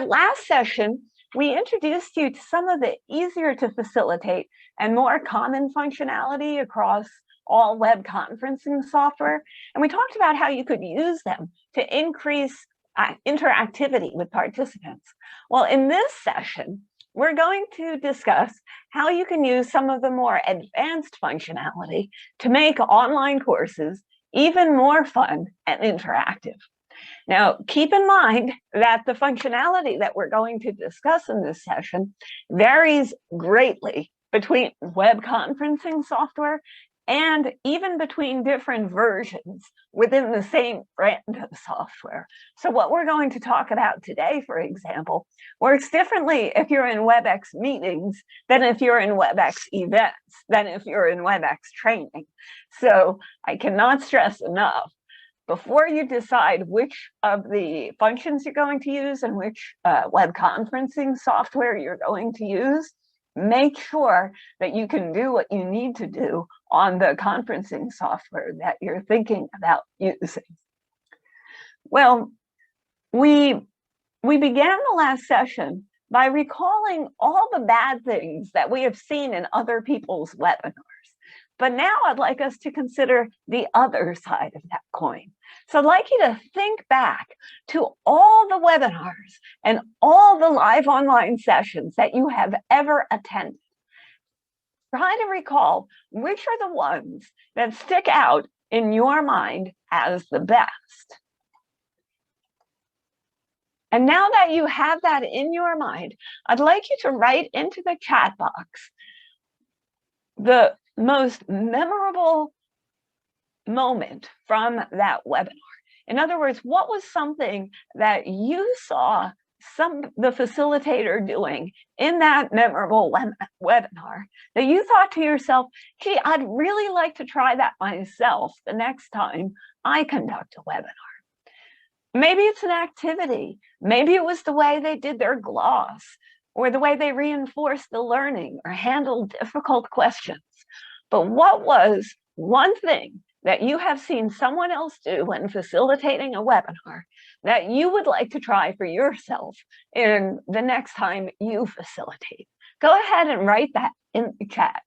our last session, we introduced you to some of the easier to facilitate and more common functionality across all web conferencing software. And we talked about how you could use them to increase interactivity with participants. Well, in this session, we're going to discuss how you can use some of the more advanced functionality to make online courses even more fun and interactive. Now, keep in mind that the functionality that we're going to discuss in this session varies greatly between web conferencing software and even between different versions within the same brand of software. So what we're going to talk about today, for example, works differently if you're in WebEx meetings than if you're in WebEx events, than if you're in WebEx training. So I cannot stress enough, before you decide which of the functions you're going to use and which web conferencing software you're going to use, make sure that you can do what you need to do on the conferencing software that you're thinking about using. Well, we began the last session by recalling all the bad things that we have seen in other people's webinars. But now I'd like us to consider the other side of that coin. So I'd like you to think back to all the webinars and all the live online sessions that you have ever attended. Try to recall which are the ones that stick out in your mind as the best. And now that you have that in your mind, I'd like you to write into the chat box the most memorable moment from that webinar. In other words, what was something that you saw the facilitator doing in that memorable webinar that you thought to yourself, gee, I'd really like to try that myself the next time I conduct a webinar. Maybe it's an activity. Maybe it was the way they did their gloss, or the way they reinforced the learning or handled difficult questions. But what was one thing that you have seen someone else do when facilitating a webinar that you would like to try for yourself in the next time you facilitate? Go ahead and write that in the chat.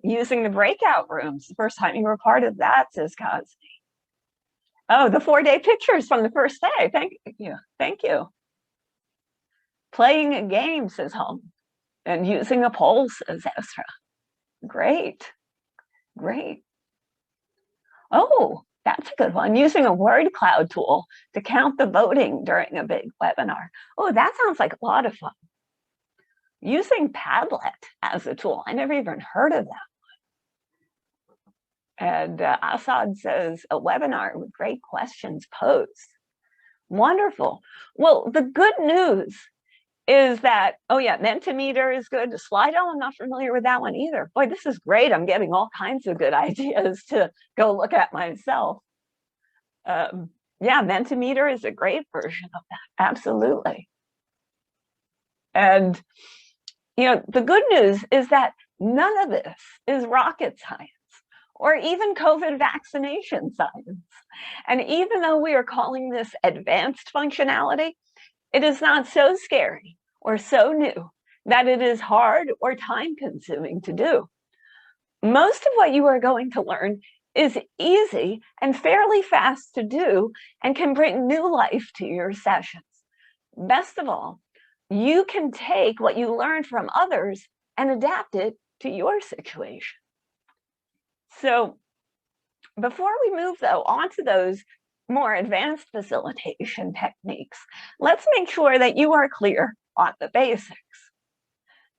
Using the breakout rooms. The first time you were part of that, says Cosby. Oh, the 4-day pictures from the first day. Thank you. Thank you. Playing a game, says Home. And using a poll, says Ezra. Great. Great. Oh, that's a good one. Using a word cloud tool to count the voting during a big webinar. Oh, that sounds like a lot of fun. Using Padlet as a tool. I never even heard of that. And Assad says, a webinar with great questions posed. Wonderful. Well, the good news is that, oh yeah, Mentimeter is good. Slido, I'm not familiar with that one either. Boy, this is great. I'm getting all kinds of good ideas to go look at myself. Yeah, Mentimeter is a great version of that. Absolutely. And, you know, the good news is that none of this is rocket science, or even COVID vaccination science. And even though we are calling this advanced functionality, it is not so scary or so new that it is hard or time-consuming to do. Most of what you are going to learn is easy and fairly fast to do and can bring new life to your sessions. Best of all, you can take what you learned from others and adapt it to your situation. So before we move, though, onto those more advanced facilitation techniques, let's make sure that you are clear on the basics.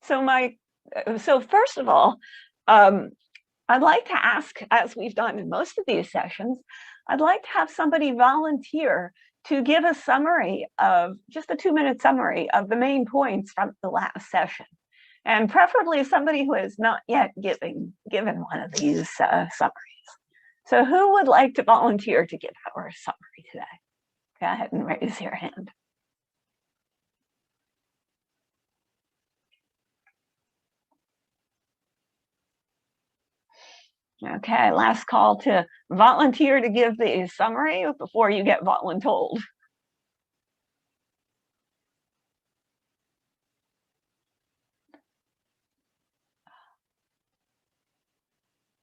So first of all, I'd like to ask, as we've done in most of these sessions, I'd like to have somebody volunteer to give a summary of, just a 2-minute summary of the main points from the last session. And preferably somebody who has not yet given one of these summaries. So who would like to volunteer to give our summary today? Go ahead and raise your hand. Okay, last call to volunteer to give the summary before you get voluntold.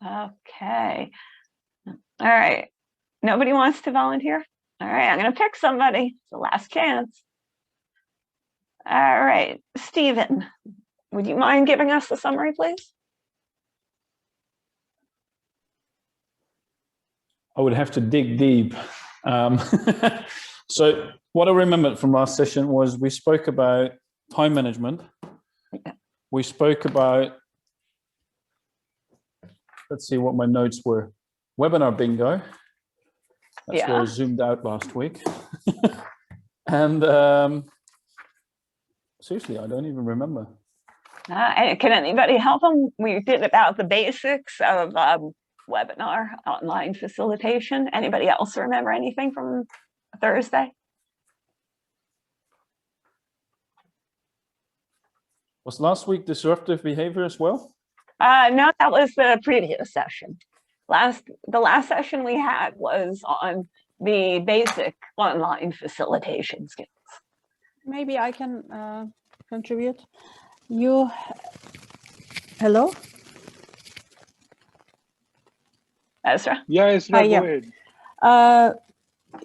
Okay. All right. Nobody wants to volunteer? All right, I'm going to pick somebody. It's the last chance. All right, Stephen, would you mind giving us the summary, please? I would have to dig deep. So what I remembered from last session was we spoke about time management. Yeah. We spoke about, let's see what my notes were. Webinar bingo. That's where I zoomed out last week. And seriously, I don't even remember. Can anybody help them? We did about the basics of webinar online facilitation. Anybody else remember anything from Thursday? Was last week disruptive behavior as well? No, that was the previous session. The last session we had was on the basic online facilitation skills. Maybe I can contribute. Hello? Ezra? Yeah, Ezra, go ahead.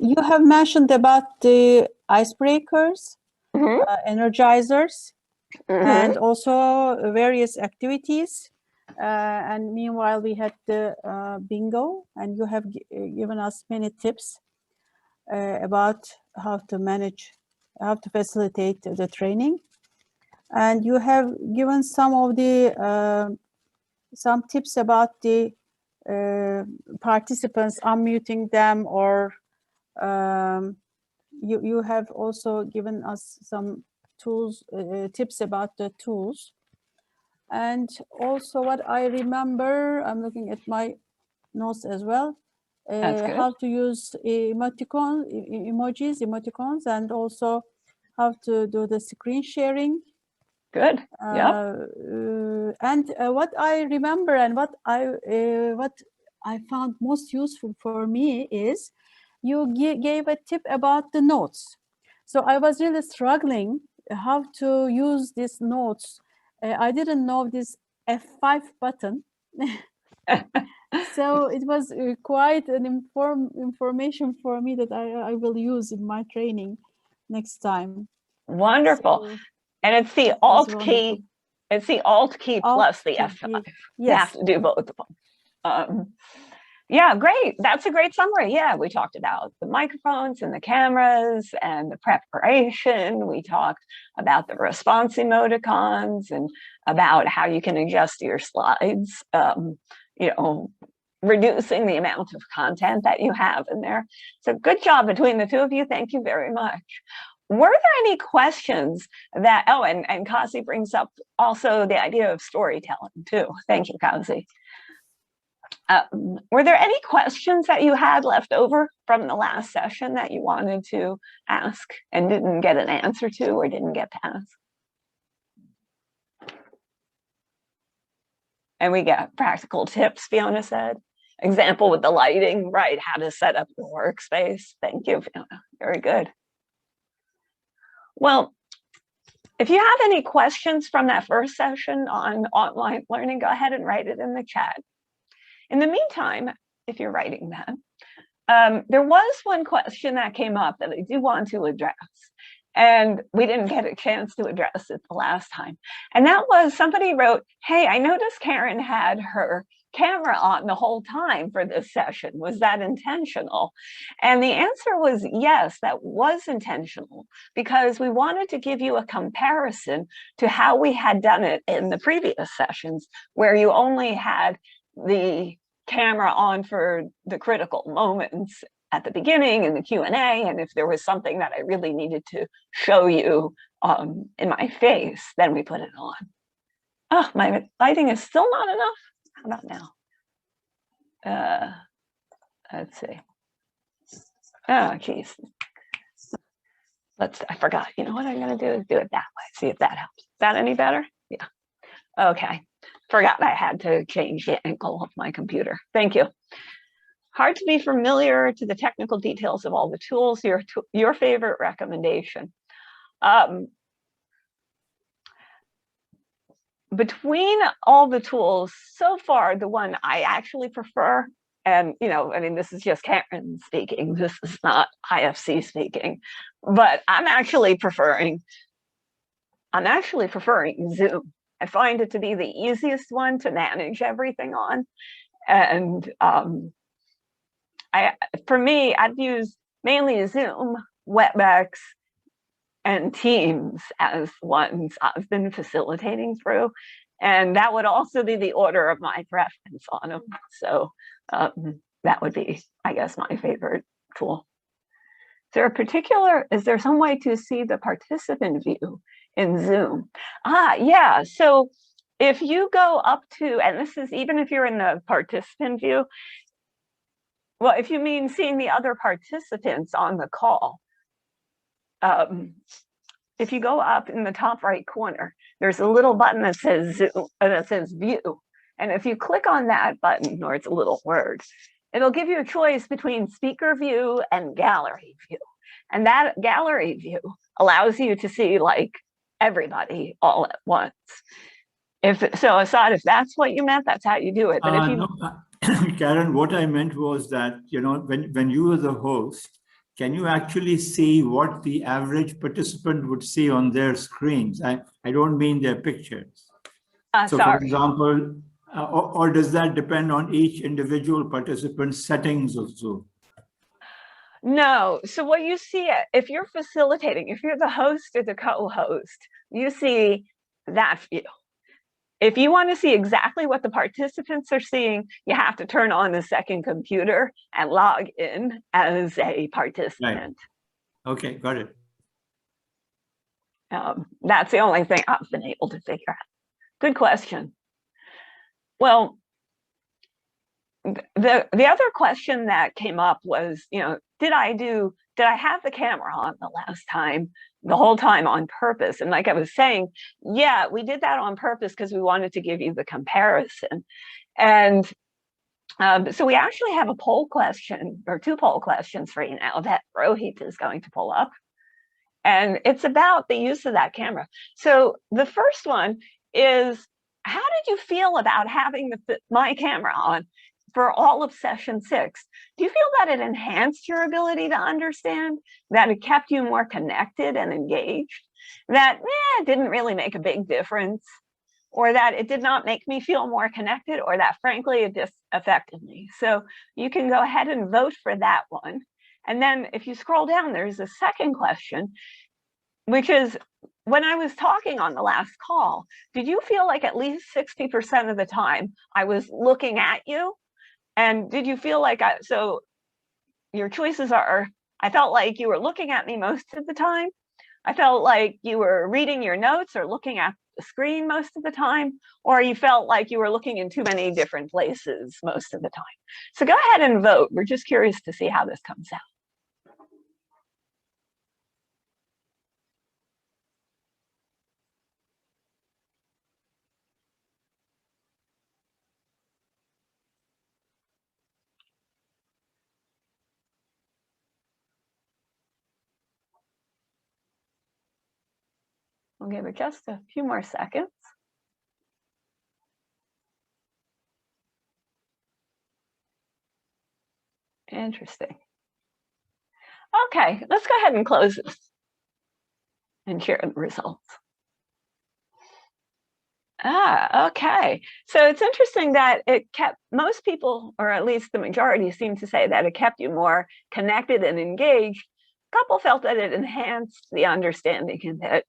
You have mentioned about the icebreakers, energizers, and also various activities. And meanwhile, we had the bingo, and you have given us many tips about how to manage, how to facilitate the training. And you have given some of the some tips about the participants, unmuting them, or you have also given us some tools, tips about the tools. And also what I remember, I'm looking at my notes as well, how to use emoticons, and also how to do the screen sharing. Good. And what I remember and what I found most useful for me is you gave a tip about the notes. So I was really struggling how to use these notes. I didn't know this F5 button. So it was quite an information for me that I will use in my training next time. Wonderful. So, and it's the Alt key. It's the Alt key plus the F5. Yes. You have to do both of them. Yeah, great. That's a great summary. Yeah, we talked about the microphones and the cameras and the preparation. We talked about the response emoticons and about how you can adjust your slides, you know, reducing the amount of content that you have in there. So good job between the two of you. Thank you very much. Were there any questions that, oh, and Kasi brings up also the idea of storytelling too. Thank you, Kasi. Were there any questions that you had left over from the last session that you wanted to ask and didn't get an answer to or didn't get to ask? And we got practical tips, Fiona said. Example with the lighting, right, how to set up your workspace. Thank you, Fiona. Very good. Well, if you have any questions from that first session on online learning, go ahead and write it in the chat. In the meantime, if you're writing that, there was one question that came up that I do want to address, and we didn't get a chance to address it the last time. And that was somebody wrote, hey, I noticed Karen had her camera on the whole time for this session. Was that intentional? And the answer was yes, that was intentional, because we wanted to give you a comparison to how we had done it in the previous sessions, where you only had the camera on for the critical moments at the beginning in the Q&A, and if there was something that I really needed to show you in my face, then we put it on. Oh, my lighting is still not enough. How about now? Let's see. Oh, geez. I forgot. You know what I'm going to do is do it that way. See if that helps. Is that any better? Yeah. Okay. forgot I had to change the angle of my computer. Thank you. Hard to be familiar to the technical details of all the tools. Your favorite recommendation. Between all the tools so far, the one I actually prefer, and I mean, this is just Karen speaking, this is not IFC speaking, but I'm actually preferring Zoom. I find it to be the easiest one to manage everything on. And for me, I've used mainly Zoom, WebEx, and Teams as ones I've been facilitating through. And that would also be the order of my preference on them. So that would be, I guess, my favorite tool. Is there some way to see the participant view in Zoom? Yeah, so if you go up to, and this is even if you're in the participant view, well, if you mean seeing the other participants on the call, if you go up in the top right corner, there's a little button that says Zoom, that says View. And if you click on that button, or it's a little word, it'll give you a choice between Speaker View and Gallery View. And that Gallery View allows you to see like everybody all at once. So Assad, if that's what you meant, that's how you do it. But if you no, Karen, what I meant was that, when you are the host, can you actually see what the average participant would see on their screens? I don't mean their pictures. So sorry. for example, or does that depend on each individual participant's settings of Zoom? No. So what you see, if you're facilitating, if you're the host or the co-host, you see that view. If you want to see exactly what the participants are seeing, you have to turn on the second computer and log in as a participant. Right. Okay, got it. That's the only thing I've been able to figure out. Good question. Well, the other question that came up was, did I have the camera on the whole time on purpose? And like I was saying, yeah, we did that on purpose because we wanted to give you the comparison. And so we actually have a poll question, or two poll questions for you now that Rohit is going to pull up. And it's about the use of that camera. So the first one is, how did you feel about having my camera on for all of session 6? Do you feel that it enhanced your ability to understand, that it kept you more connected and engaged, that it didn't really make a big difference, or that it did not make me feel more connected, or that frankly it just affected me? So you can go ahead and vote for that one. And then if you scroll down, there's a second question, which is, when I was talking on the last call, did you feel like at least 60% of the time I was looking at you? And did you feel like so your choices are, I felt like you were looking at me most of the time, I felt like you were reading your notes or looking at the screen most of the time, or you felt like you were looking in too many different places most of the time. So go ahead and vote. We're just curious to see how this comes out. We'll give it just a few more seconds. Interesting. Okay, let's go ahead and close this and share the results. Okay. So it's interesting that it kept most people, or at least the majority, seem to say that it kept you more connected and engaged. A couple felt that it enhanced the understanding in it.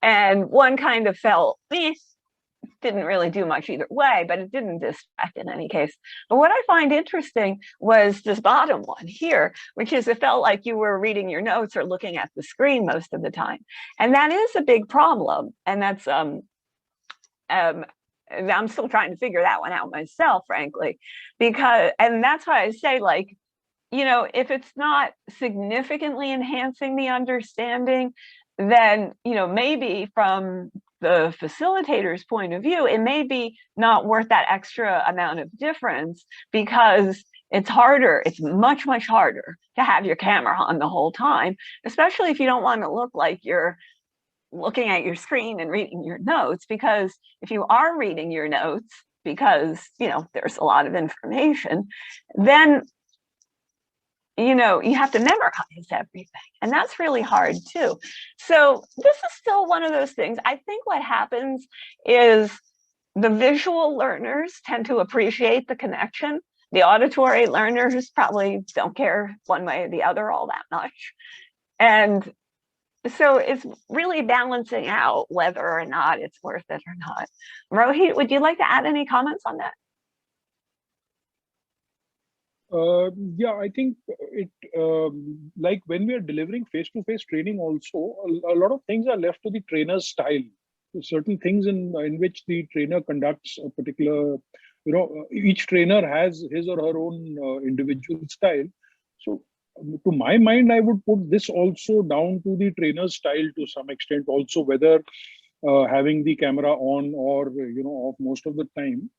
And one kind of felt, didn't really do much either way, but it didn't distract in any case. But what I find interesting was this bottom one here, which is it felt like you were reading your notes or looking at the screen most of the time. And that is a big problem. And that's, I'm still trying to figure that one out myself, frankly, and that's why I say, like, if it's not significantly enhancing the understanding, then, maybe from the facilitator's point of view, it may be not worth that extra amount of difference because it's harder, it's much, much harder to have your camera on the whole time, especially if you don't want to look like you're looking at your screen and reading your notes, because if you are reading your notes, because, you know, there's a lot of information, then, you know, you have to memorize everything, and that's really hard too. So this is still one of those things. I think what happens is the visual learners tend to appreciate the connection. The auditory learners probably don't care one way or the other all that much. And so it's really balancing out whether or not it's worth it or not. Rohit, would you like to add any comments on that? Yeah, I think it like when we are delivering face-to-face training also, a lot of things are left to the trainer's style. Certain things in which the trainer conducts a particular, you know, each trainer has his or her own individual style. So to my mind, I would put this also down to the trainer's style to some extent also, whether having the camera on or, you know, off most of the time.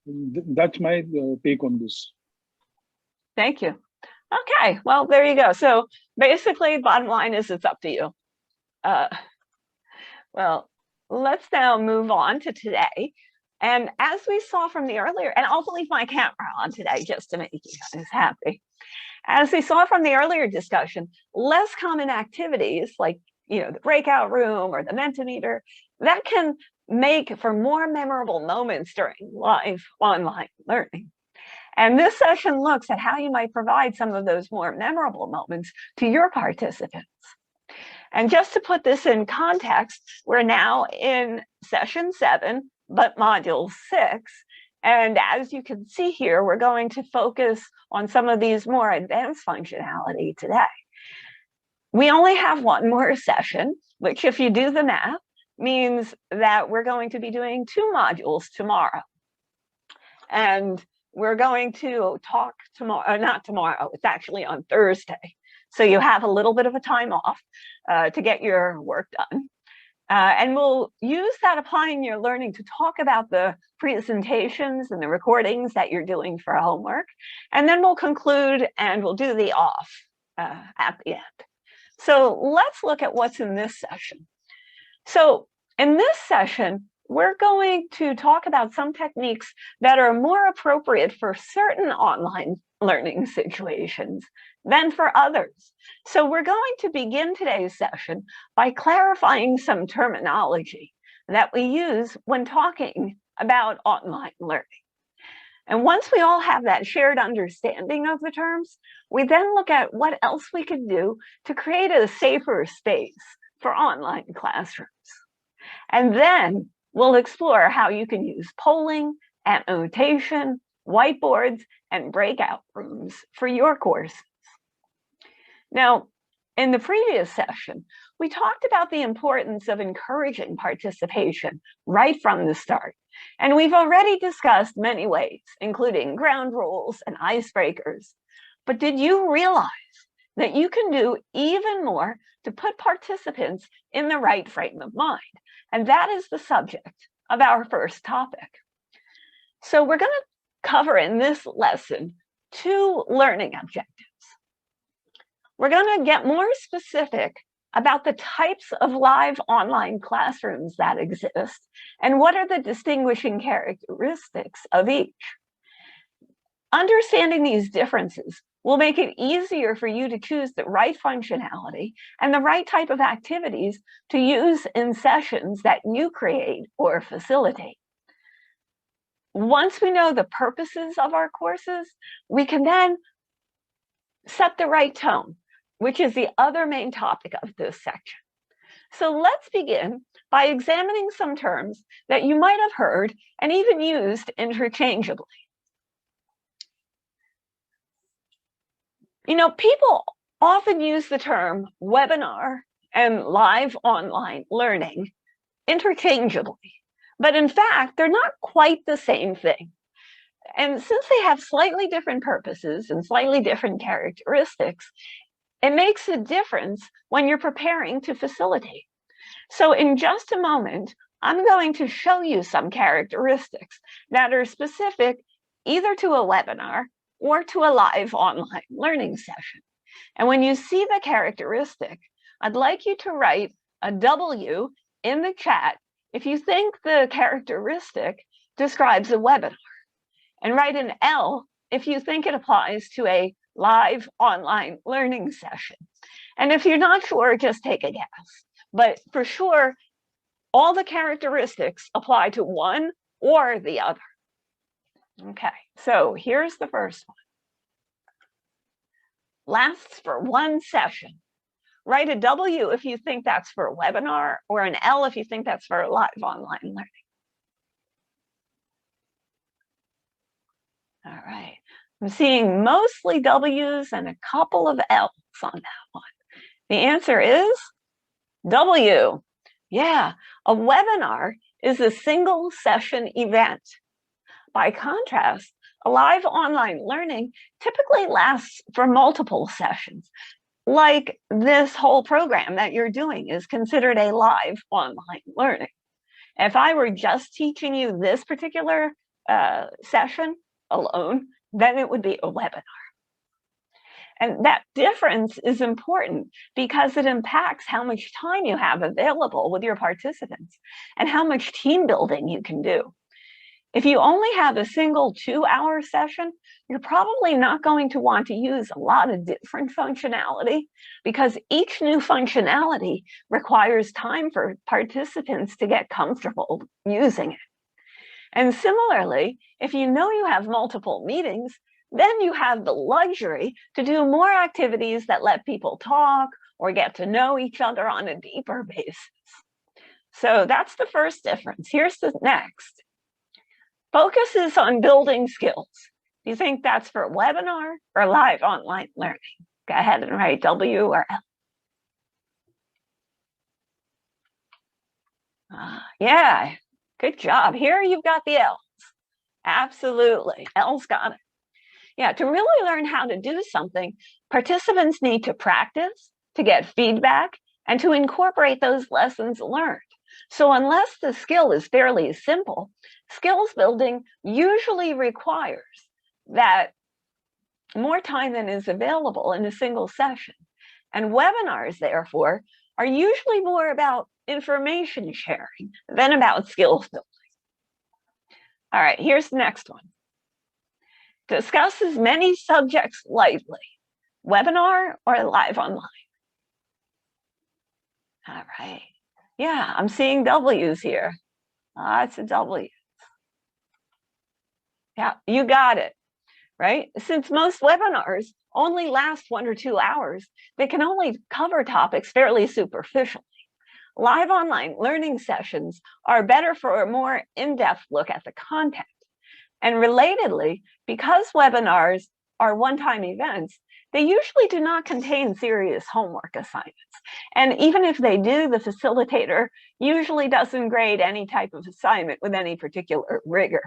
That's my take on this. Thank you. Okay, well, there you go. So basically, bottom line is it's up to you. Well, let's now move on to today. And as we saw from the earlier, and I'll leave my camera on today just to make you guys happy. As we saw from the earlier discussion, less common activities like, you know, the breakout room or the Mentimeter, that can make for more memorable moments during live online learning. And this session looks at how you might provide some of those more memorable moments to your participants. And just to put this in context, we're now in session 7, but module 6. And as you can see here, we're going to focus on some of these more advanced functionality today. We only have one more session, which if you do the math, means that we're going to be doing 2 modules tomorrow. And we're going to talk tomorrow, not tomorrow, it's actually on Thursday. So you have a little bit of a time off to get your work done. And we'll use that applying your learning to talk about the presentations and the recordings that you're doing for homework. And then we'll conclude and we'll do the off at the end. So let's look at what's in this session. So in this session, we're going to talk about some techniques that are more appropriate for certain online learning situations than for others. So we're going to begin today's session by clarifying some terminology that we use when talking about online learning. And once we all have that shared understanding of the terms, we then look at what else we could do to create a safer space for online classrooms. And then we'll explore how you can use polling, annotation, whiteboards, and breakout rooms for your courses. Now, in the previous session, we talked about the importance of encouraging participation right from the start. And we've already discussed many ways, including ground rules and icebreakers. But did you realize that you can do even more to put participants in the right frame of mind? And that is the subject of our first topic. So we're going to cover in this lesson 2 learning objectives. We're going to get more specific about the types of live online classrooms that exist and what are the distinguishing characteristics of each. Understanding these differences will make it easier for you to choose the right functionality and the right type of activities to use in sessions that you create or facilitate. Once we know the purposes of our courses, we can then set the right tone, which is the other main topic of this section. So let's begin by examining some terms that you might have heard and even used interchangeably. You know, people often use the term webinar and live online learning interchangeably, but in fact, they're not quite the same thing. And since they have slightly different purposes and slightly different characteristics, it makes a difference when you're preparing to facilitate. So in just a moment, I'm going to show you some characteristics that are specific either to a webinar or to a live online learning session. And when you see the characteristic, I'd like you to write a W in the chat if you think the characteristic describes a webinar, and write an L if you think it applies to a live online learning session. And if you're not sure, just take a guess. But for sure, all the characteristics apply to one or the other. Okay, so here's the first one. Lasts for one session. Write a W if you think that's for a webinar, or an L if you think that's for live online learning. All right, I'm seeing mostly W's and a couple of L's on that one. The answer is W. Yeah, a webinar is a single session event. By contrast, a live online learning typically lasts for multiple sessions. Like this whole program that you're doing is considered a live online learning. If I were just teaching you this particular session alone, then it would be a webinar. And that difference is important because it impacts how much time you have available with your participants and how much team building you can do. If you only have a single 2-hour session, you're probably not going to want to use a lot of different functionality because each new functionality requires time for participants to get comfortable using it. And similarly, if you know you have multiple meetings, then you have the luxury to do more activities that let people talk or get to know each other on a deeper basis. So that's the first difference. Here's the next. Focuses on building skills. Do you think that's for a webinar or live online learning? Go ahead and write W or L. Yeah, good job. Here you've got the L's. Absolutely, L's got it. Yeah, to really learn how to do something, participants need to practice, to get feedback, and to incorporate those lessons learned. So unless the skill is fairly simple, skills building usually requires that more time than is available in a single session. And webinars, therefore, are usually more about information sharing than about skills building. All right, here's the next one. Discusses many subjects lightly, webinar or live online? All right. Yeah, I'm seeing W's here. Lots of W's. Yeah, you got it, right? Since most webinars only last 1 or 2 hours, they can only cover topics fairly superficially. Live online learning sessions are better for a more in-depth look at the content. And relatedly, because webinars are one-time events, they usually do not contain serious homework assignments. And even if they do, the facilitator usually doesn't grade any type of assignment with any particular rigor.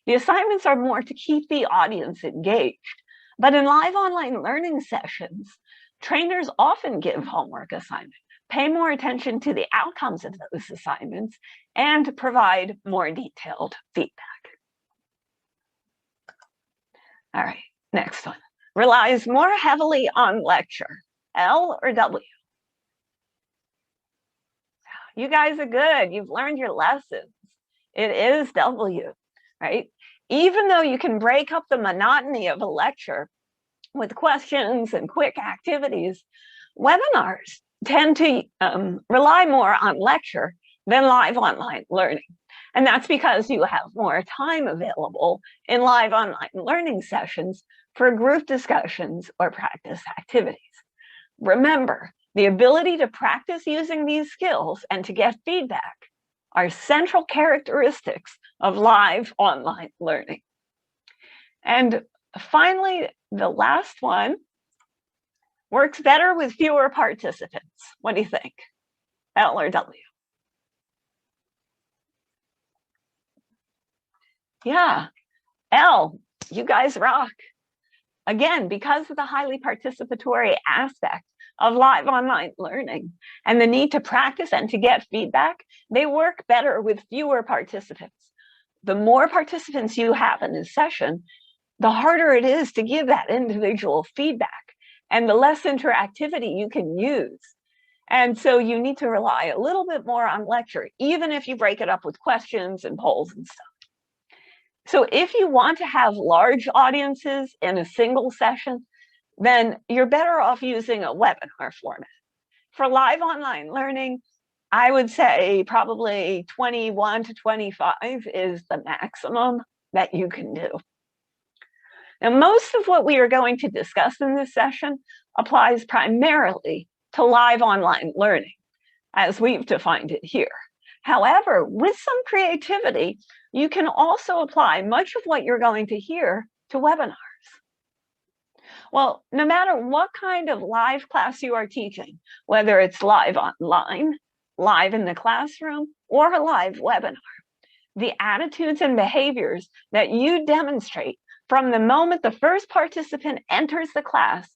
The assignments are more to keep the audience engaged. But in live online learning sessions, trainers often give homework assignments, pay more attention to the outcomes of those assignments, and provide more detailed feedback. All right, next one. Relies more heavily on lecture, L or W? You guys are good. You've learned your lessons. It is W, right? Even though you can break up the monotony of a lecture with questions and quick activities, webinars tend to rely more on lecture than live online learning. And that's because you have more time available in live online learning sessions for group discussions or practice activities. Remember, the ability to practice using these skills and to get feedback are central characteristics of live online learning. And finally, the last one works better with fewer participants. What do you think? L or W? Yeah, L, you guys rock. Again, because of the highly participatory aspect of live online learning and the need to practice and to get feedback, they work better with fewer participants. The more participants you have in this session, the harder it is to give that individual feedback and the less interactivity you can use. And so you need to rely a little bit more on lecture, even if you break it up with questions and polls and stuff. So if you want to have large audiences in a single session, then you're better off using a webinar format. For live online learning, I would say probably 21 to 25 is the maximum that you can do. Now, most of what we are going to discuss in this session applies primarily to live online learning, as we've defined it here. However, with some creativity, you can also apply much of what you're going to hear to webinars. Well, no matter what kind of live class you are teaching, whether it's live online, live in the classroom, or a live webinar, the attitudes and behaviors that you demonstrate from the moment the first participant enters the class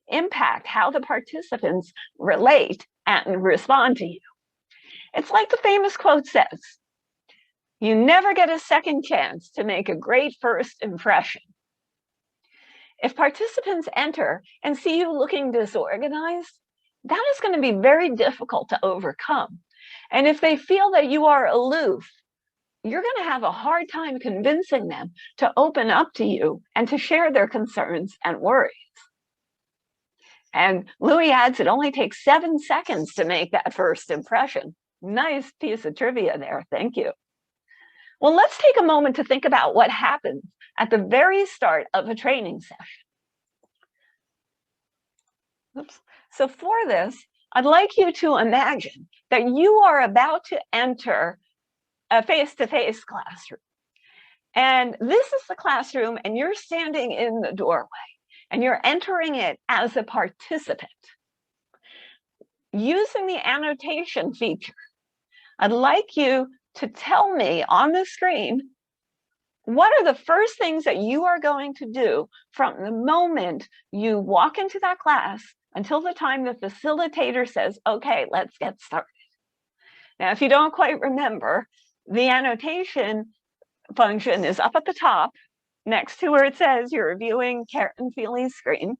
impact how the participants relate and respond to you. It's like the famous quote says, "You never get a second chance to make a great first impression." If participants enter and see you looking disorganized, that is going to be very difficult to overcome. And if they feel that you are aloof, you're going to have a hard time convincing them to open up to you and to share their concerns and worries. And Louis adds, it only takes 7 seconds to make that first impression. Nice piece of trivia there, thank you. Well, let's take a moment to think about what happens at the very start of a training session. Oops. So for this, I'd like you to imagine that you are about to enter a face-to-face classroom. And this is the classroom, and you're standing in the doorway, and you're entering it as a participant. Using the annotation feature, I'd like you to tell me on the screen, what are the first things that you are going to do from the moment you walk into that class until the time the facilitator says, okay, let's get started. Now, if you don't quite remember, the annotation function is up at the top next to where it says you're viewing Karen Feely's screen.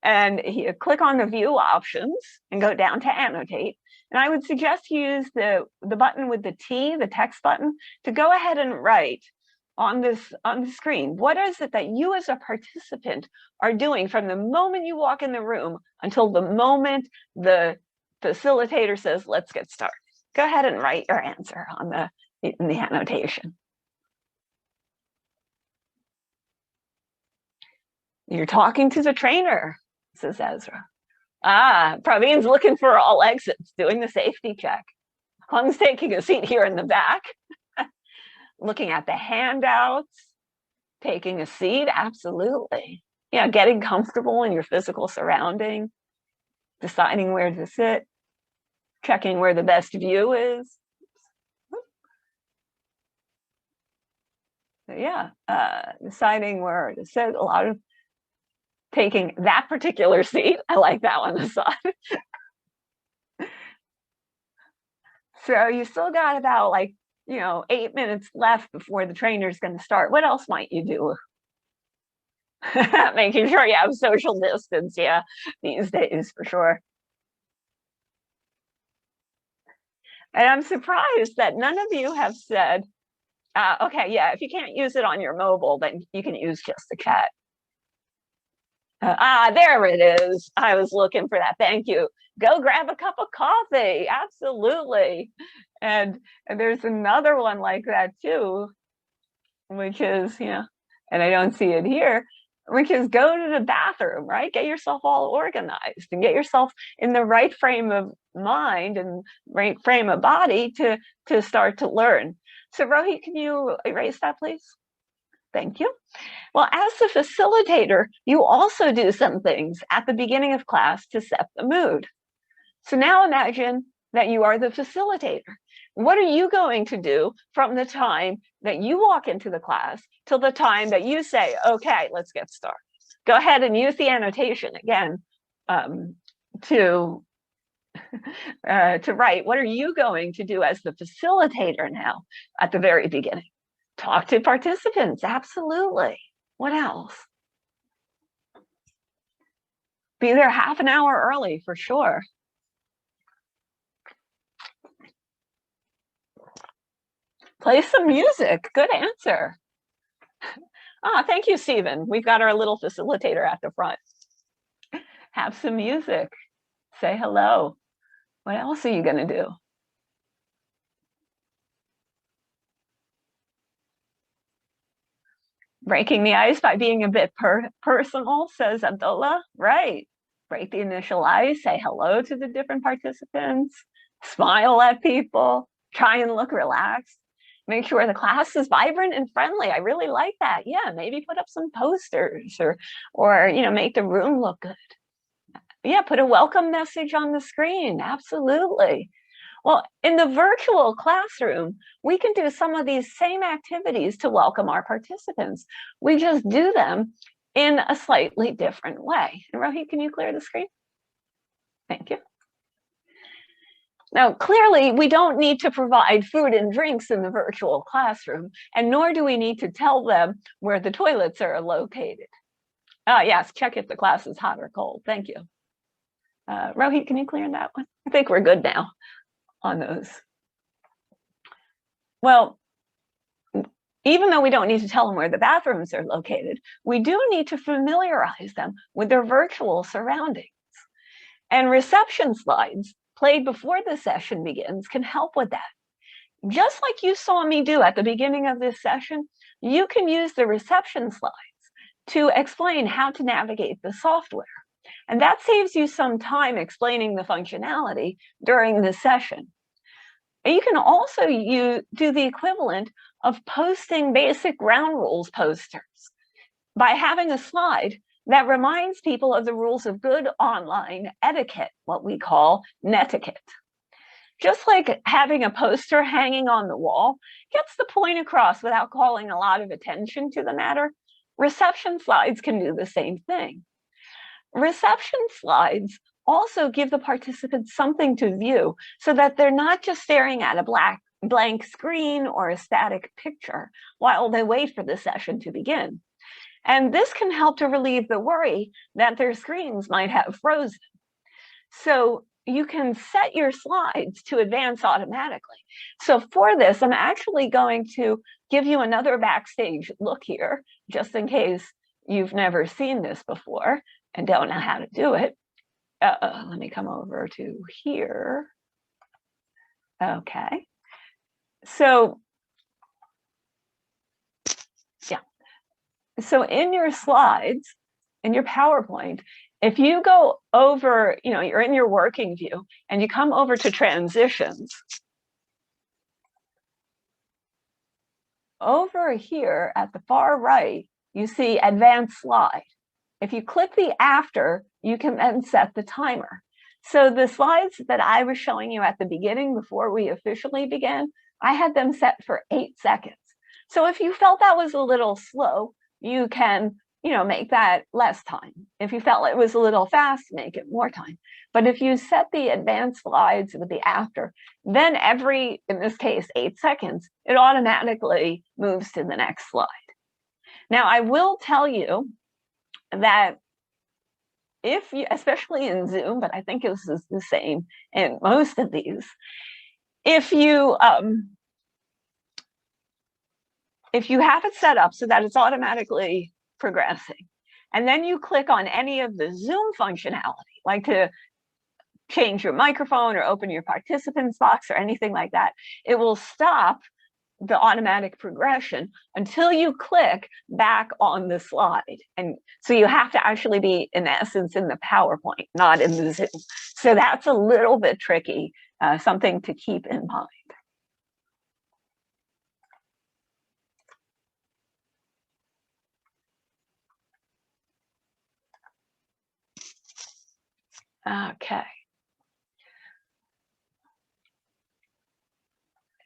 And you click on the view options and go down to annotate. And I would suggest you use the button with the T, the text button, to go ahead and write on the screen, what is it that you as a participant are doing from the moment you walk in the room until the moment the facilitator says, let's get started. Go ahead and write your answer in the annotation. You're talking to the trainer, says Ezra. Ah, Praveen's looking for all exits, doing the safety check. Hung's taking a seat here in the back, looking at the handouts, taking a seat, absolutely. Yeah, getting comfortable in your physical surrounding, deciding where to sit, checking where the best view is. So yeah, deciding where to sit, a lot of taking that particular seat. I like that one, Assad. So you still got about 8 minutes left before the trainer's going to start. What else might you do? Making sure you have social distance, yeah, these days for sure. And I'm surprised that none of you have said, okay, yeah, if you can't use it on your mobile, then you can use just the chat. There it is. I was looking for that. Thank you. Go grab a cup of coffee. Absolutely. And there's another one like that too, which is, and I don't see it here, which is go to the bathroom, right? Get yourself all organized and get yourself in the right frame of mind and right frame of body to start to learn. So Rohit, can you erase that, please? Thank you. Well, as the facilitator, you also do some things at the beginning of class to set the mood. So now imagine that you are the facilitator. What are you going to do from the time that you walk into the class till the time that you say, okay, let's get started? go ahead and use the annotation again to write, what are you going to do as the facilitator now at the very beginning? Talk to participants, absolutely. What else? Be there half an hour early for sure. Play some music, good answer. Thank you, Stephen. We've got our little facilitator at the front. Have some music, say hello. What else are you gonna do? Breaking the ice by being a bit personal, says Abdullah. Right. Break the initial ice, say hello to the different participants, smile at people, try and look relaxed. Make sure the class is vibrant and friendly. I really like that. Yeah, maybe put up some posters or make the room look good. Yeah, put a welcome message on the screen. Absolutely. Well, in the virtual classroom, we can do some of these same activities to welcome our participants. We just do them in a slightly different way. And Rohit, can you clear the screen? Thank you. Now, clearly, we don't need to provide food and drinks in the virtual classroom, and nor do we need to tell them where the toilets are located. Yes, check if the class is hot or cold. Thank you. Rohit, can you clear that one? I think we're good now on those. Well, even though we don't need to tell them where the bathrooms are located, we do need to familiarize them with their virtual surroundings. And reception slides played before the session begins can help with that. Just like you saw me do at the beginning of this session, you can use the reception slides to explain how to navigate the software. And that saves you some time explaining the functionality during the session. And you can also do the equivalent of posting basic ground rules posters by having a slide that reminds people of the rules of good online etiquette, what we call netiquette. Just like having a poster hanging on the wall gets the point across without calling a lot of attention to the matter, reception slides can do the same thing. Reception slides also give the participants something to view so that they're not just staring at a blank screen or a static picture while they wait for the session to begin. And this can help to relieve the worry that their screens might have frozen. So you can set your slides to advance automatically. So for this, I'm actually going to give you another backstage look here, just in case you've never seen this before and don't know how to do it. Let me come over to here. Okay. So, yeah. So in your slides, in your PowerPoint, if you go over, you're in your working view and you come over to transitions, over here at the far right, you see advanced slide. If you click the after, you can then set the timer. So the slides that I was showing you at the beginning before we officially began, I had them set for 8 seconds. So if you felt that was a little slow, you can, make that less time. If you felt it was a little fast, make it more time. But if you set the advanced slides with the after, then every, in this case, 8 seconds, it automatically moves to the next slide. Now, I will tell you that if you, especially in Zoom, but I think this is the same in most of these, if you have it set up so that it's automatically progressing, and then you click on any of the Zoom functionality, like to change your microphone or open your participants box or anything like that, it will stop the automatic progression until you click back on the slide. And so you have to actually be, in essence, in the PowerPoint, not in the Zoom. So that's a little bit tricky, something to keep in mind. Okay.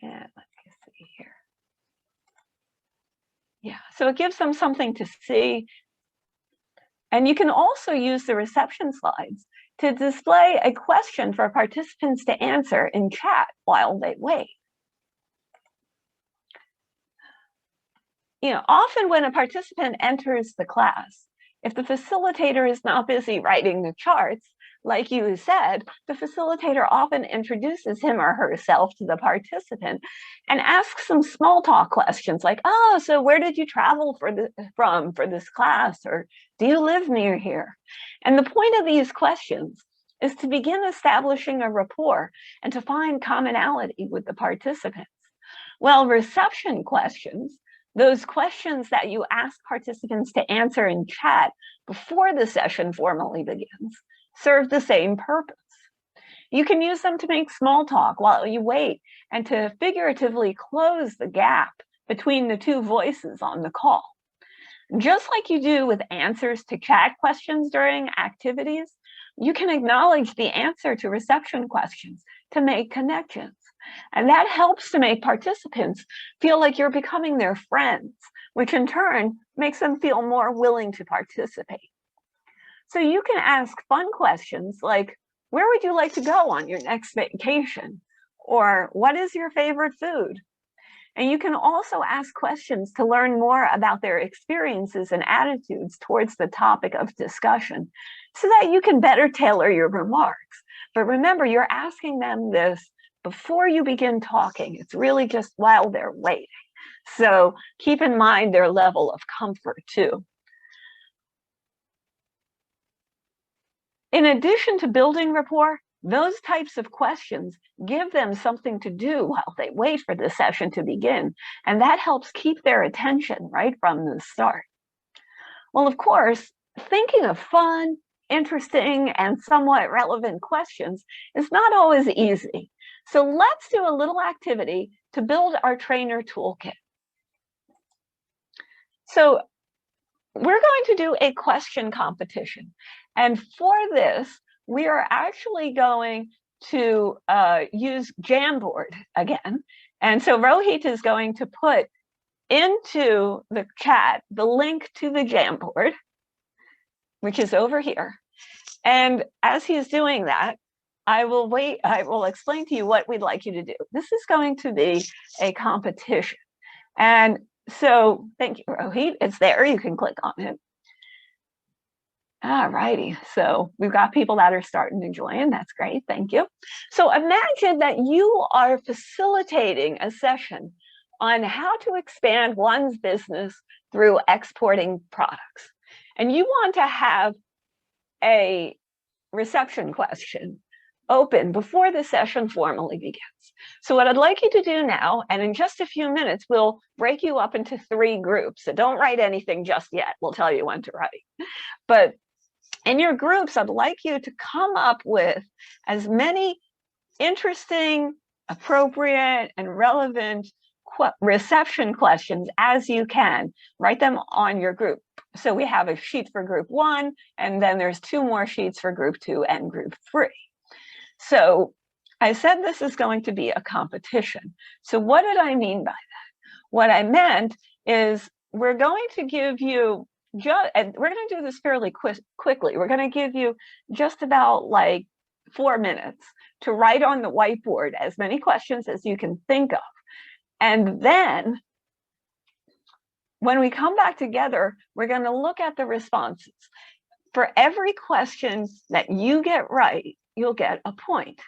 And let's see here. Yeah, so it gives them something to see. And you can also use the reception slides to display a question for participants to answer in chat while they wait. Often when a participant enters the class, if the facilitator is not busy writing the charts, like you said, the facilitator often introduces him or herself to the participant and asks some small talk questions like, oh, so where did you travel from for this class? Or do you live near here? And the point of these questions is to begin establishing a rapport and to find commonality with the participants. Well, reception questions, those questions that you ask participants to answer in chat before the session formally begins, serve the same purpose. You can use them to make small talk while you wait and to figuratively close the gap between the two voices on the call. Just like you do with answers to chat questions during activities, you can acknowledge the answer to reception questions to make connections. And that helps to make participants feel like you're becoming their friends, which in turn makes them feel more willing to participate. So you can ask fun questions like, where would you like to go on your next vacation? Or what is your favorite food? And you can also ask questions to learn more about their experiences and attitudes towards the topic of discussion so that you can better tailor your remarks. But remember, you're asking them this before you begin talking. It's really just while they're waiting. So keep in mind their level of comfort too. In addition to building rapport, those types of questions give them something to do while they wait for the session to begin, and that helps keep their attention right from the start. Well, of course, thinking of fun, interesting, and somewhat relevant questions is not always easy. So let's do a little activity to build our trainer toolkit. So we're going to do a question competition. And for this, we are actually going to use Jamboard again. And so Rohit is going to put into the chat the link to the Jamboard, which is over here. And as he's doing that, I will explain to you what we'd like you to do. This is going to be a competition. And so thank you, Rohit. It's there. You can click on it. All righty. So we've got people that are starting to join. That's great. Thank you. So imagine that you are facilitating a session on how to expand one's business through exporting products. And you want to have a reception question open before the session formally begins. So what I'd like you to do now, and in just a few minutes, we'll break you up into 3 groups. So don't write anything just yet. We'll tell you when to write. But in your groups, I'd like you to come up with as many interesting, appropriate, and relevant reception questions as you can. Write them on your group. So we have a sheet for group 1, and then there's 2 more sheets for group 2 and group 3. So I said this is going to be a competition. So what did I mean by that? What I meant is we're going to give you and we're going to do this fairly quickly. We're going to give you just about like 4 minutes to write on the whiteboard as many questions as you can think of. And then when we come back together, we're going to look at the responses. For every question that you get right, you'll get a point.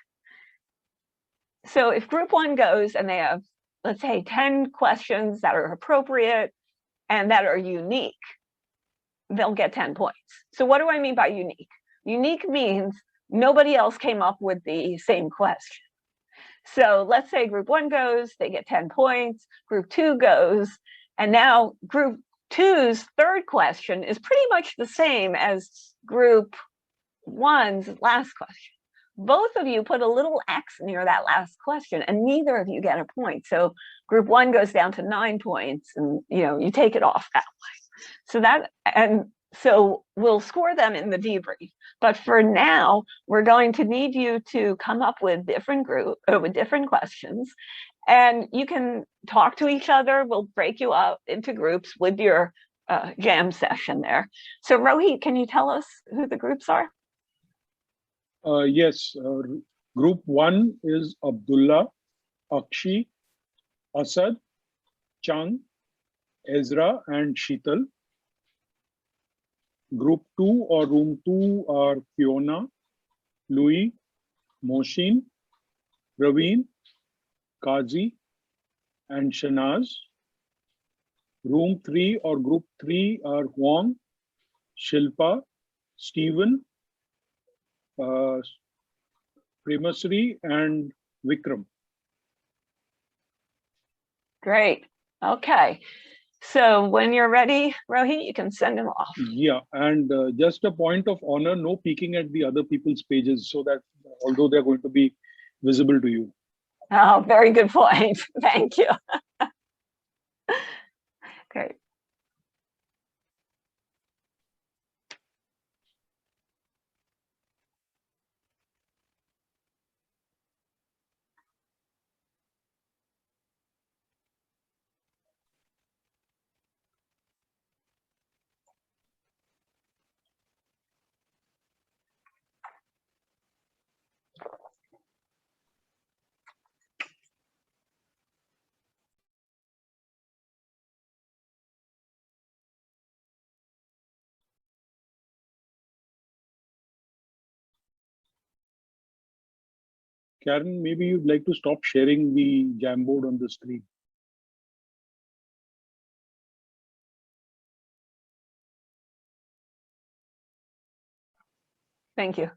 So if group 1 goes and they have, let's say, 10 questions that are appropriate and that are unique, they'll get 10 points. So what do I mean by unique? Unique means nobody else came up with the same question. So let's say group 1 goes, they get 10 points, group 2 goes, and now group 2's third question is pretty much the same as group 1's last question. Both of you put a little X near that last question, and neither of you get a point. So group 1 goes down to 9 points, and you take it off that way. So we'll score them in the debrief. But for now, we're going to need you to come up with different questions, and you can talk to each other. We'll break you up into groups with your jam session there. So Rohit, can you tell us who the groups are? Yes, group 1 is Abdullah, Akshi, Asad, Chang, Ezra, and Sheetal. Group 2 or room 2 are Fiona, Louis, Moshin, Raveen, Kazi, and Shanaz. Room 3 or group 3 are Huang, Shilpa, Stephen, Premasri, and Vikram. Great. Okay. So when you're ready, Rohit, you can send them off. Yeah, and just a point of honor, no peeking at the other people's pages, so that although they're going to be visible to you. Oh, very good point. Thank you. Great. Karen, maybe you'd like to stop sharing the Jamboard on the screen. Thank you.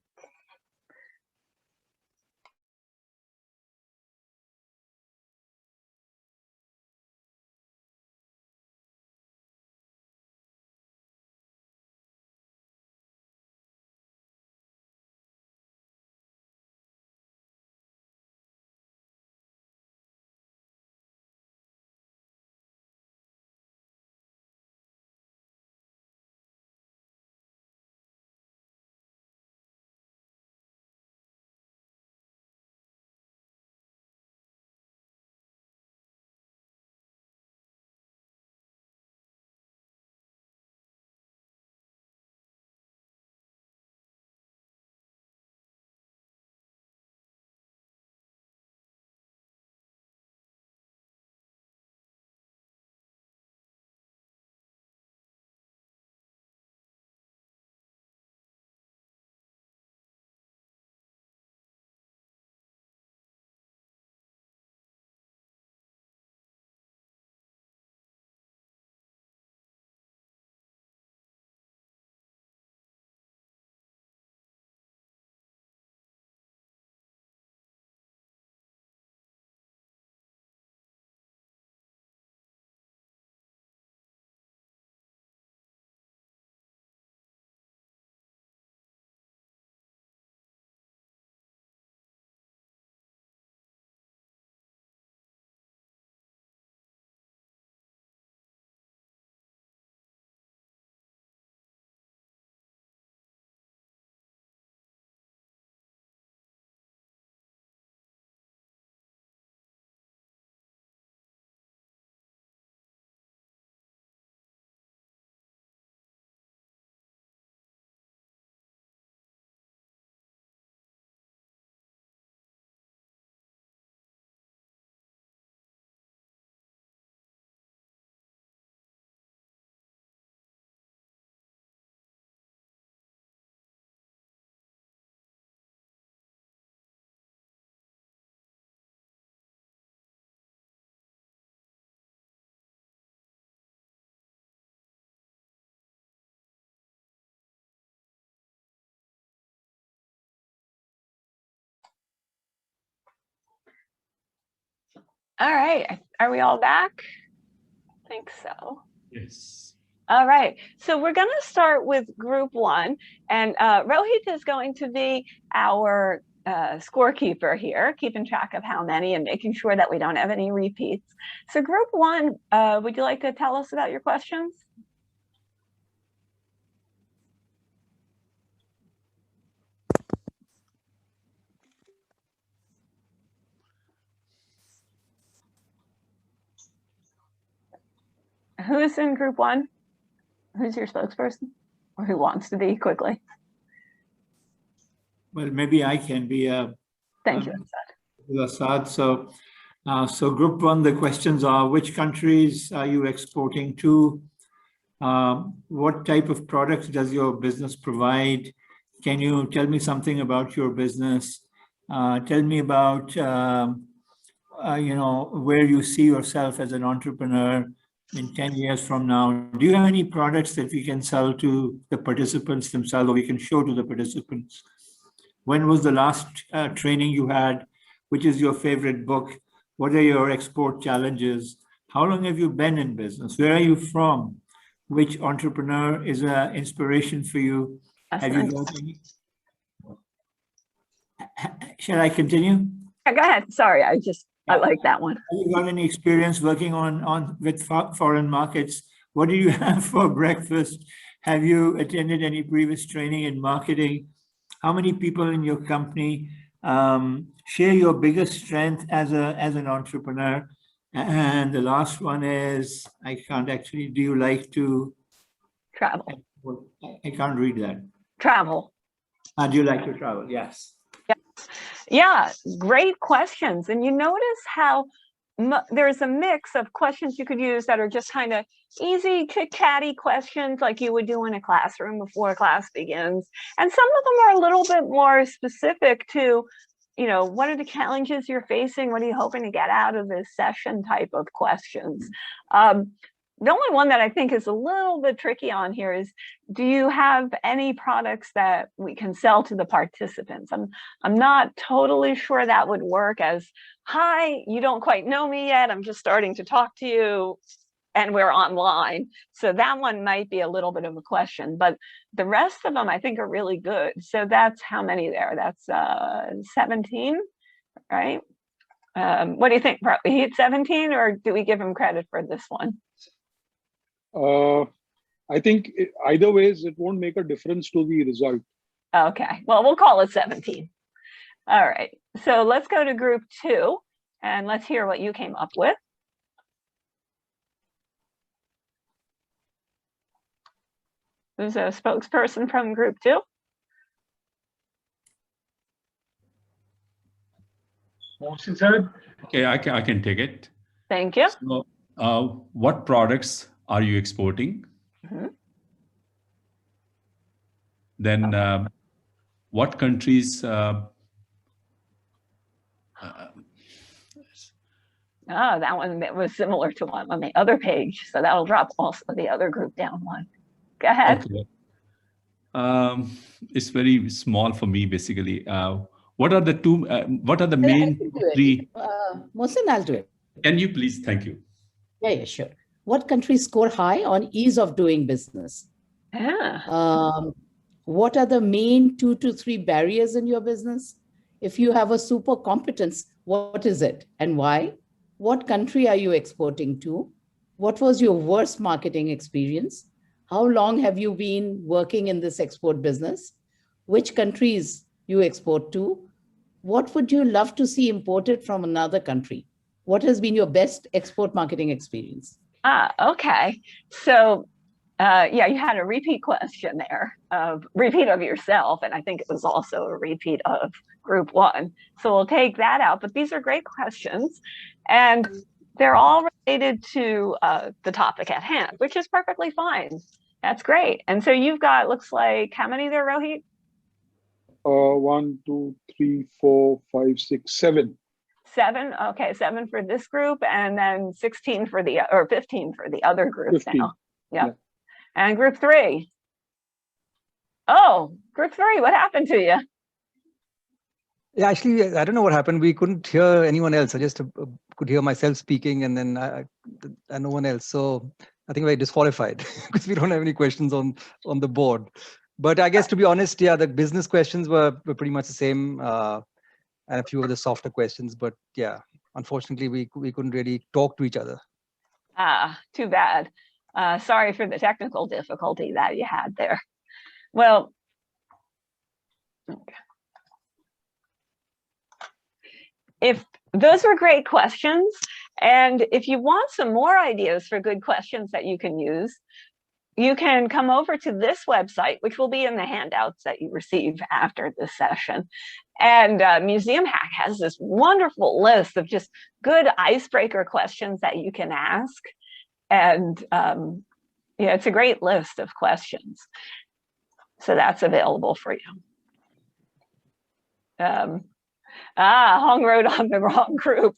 All right. Are we all back? I think so. Yes. All right. So we're going to start with group 1. And Rohit is going to be our scorekeeper here, keeping track of how many and making sure that we don't have any repeats. So group 1, would you like to tell us about your questions? Who's in group 1? Who's your spokesperson? Or who wants to be quickly? Well, maybe I can be Thank you, Asad. So group one, the questions are, which countries are you exporting to? What type of products does your business provide? Can you tell me something about your business? Tell me about, where you see yourself as an entrepreneur in 10 years from now. Do you have any products that we can sell to the participants themselves, or we can show to the participants? When was the last training you had? Which is your favorite book? What are your export challenges? How long have you been in business? Where are you from? Which entrepreneur is an inspiration for you? That's Have nice. you got any? Shall I continue? Yeah, go ahead. Sorry, I like that one. Have you got any experience working with foreign markets? What do you have for breakfast? Have you attended any previous training in marketing? How many people in your company share your biggest strength as an entrepreneur? And the last one is, I can't actually, do you like to Travel. I can't read that. Travel. Do you like to travel? Yes. Yeah, great questions. And you notice how there's a mix of questions you could use that are just kind of easy, chit-chatty questions like you would do in a classroom before class begins. And some of them are a little bit more specific to, what are the challenges you're facing? What are you hoping to get out of this session type of questions? The only one that I think is a little bit tricky on here is, do you have any products that we can sell to the participants? I'm not totally sure that would work as, hi, you don't quite know me yet. I'm just starting to talk to you and we're online. So that one might be a little bit of a question, but the rest of them I think are really good. So that's how many there? That's 17, right? What do you think? Probably hit 17, or do we give him credit for this one? I think either ways, it won't make a difference to the result. Okay, well, we'll call it 17. All right, so let's go to group 2 and let's hear what you came up with. Who's a spokesperson from group 2? Okay, I can take it. Thank you. So, what products are you exporting? Mm-hmm. Then what countries? Oh, that one was similar to one on the other page. So that'll drop also the other group down one. Go ahead. Okay. It's very small for me, basically. What are the main three? Mohsen, I'll do it. Can you please? Thank you. Yeah, sure. What countries score high on ease of doing business? Yeah. What are the main 2 to 3 barriers in your business? If you have a super competence, what is it and why? What country are you exporting to? What was your worst marketing experience? How long have you been working in this export business? Which countries you export to? What would you love to see imported from another country? What has been your best export marketing experience? Okay. So, yeah, you had a repeat question there, repeat of yourself. And I think it was also a repeat of group 1. So we'll take that out, but these are great questions. And they're all related to the topic at hand, which is perfectly fine. That's great. And so you've got, looks like, how many there, Rohit? 1, 2, 3, 4, 5, 6, 7. 7. Okay, 7 for this group, and then 16 for the, or 15 for the other groups 15. now. Yep. Yeah. And group 3. Oh, group 3, what happened to you? Yeah, actually, I don't know what happened. We couldn't hear anyone else. I just could hear myself speaking, and then no one else. So I think we're disqualified because we don't have any questions on the board. But I guess, to be honest, yeah, the business questions were pretty much the same, and a few of the softer questions. But yeah, unfortunately, we couldn't really talk to each other. Too bad. Sorry for the technical difficulty that you had there. Well, okay. If those were great questions, and if you want some more ideas for good questions that you can use, you can come over to this website, which will be in the handouts that you receive after this session. And Museum Hack has this wonderful list of just good icebreaker questions that you can ask. And yeah, it's a great list of questions. So that's available for you. Hong wrote on the wrong group.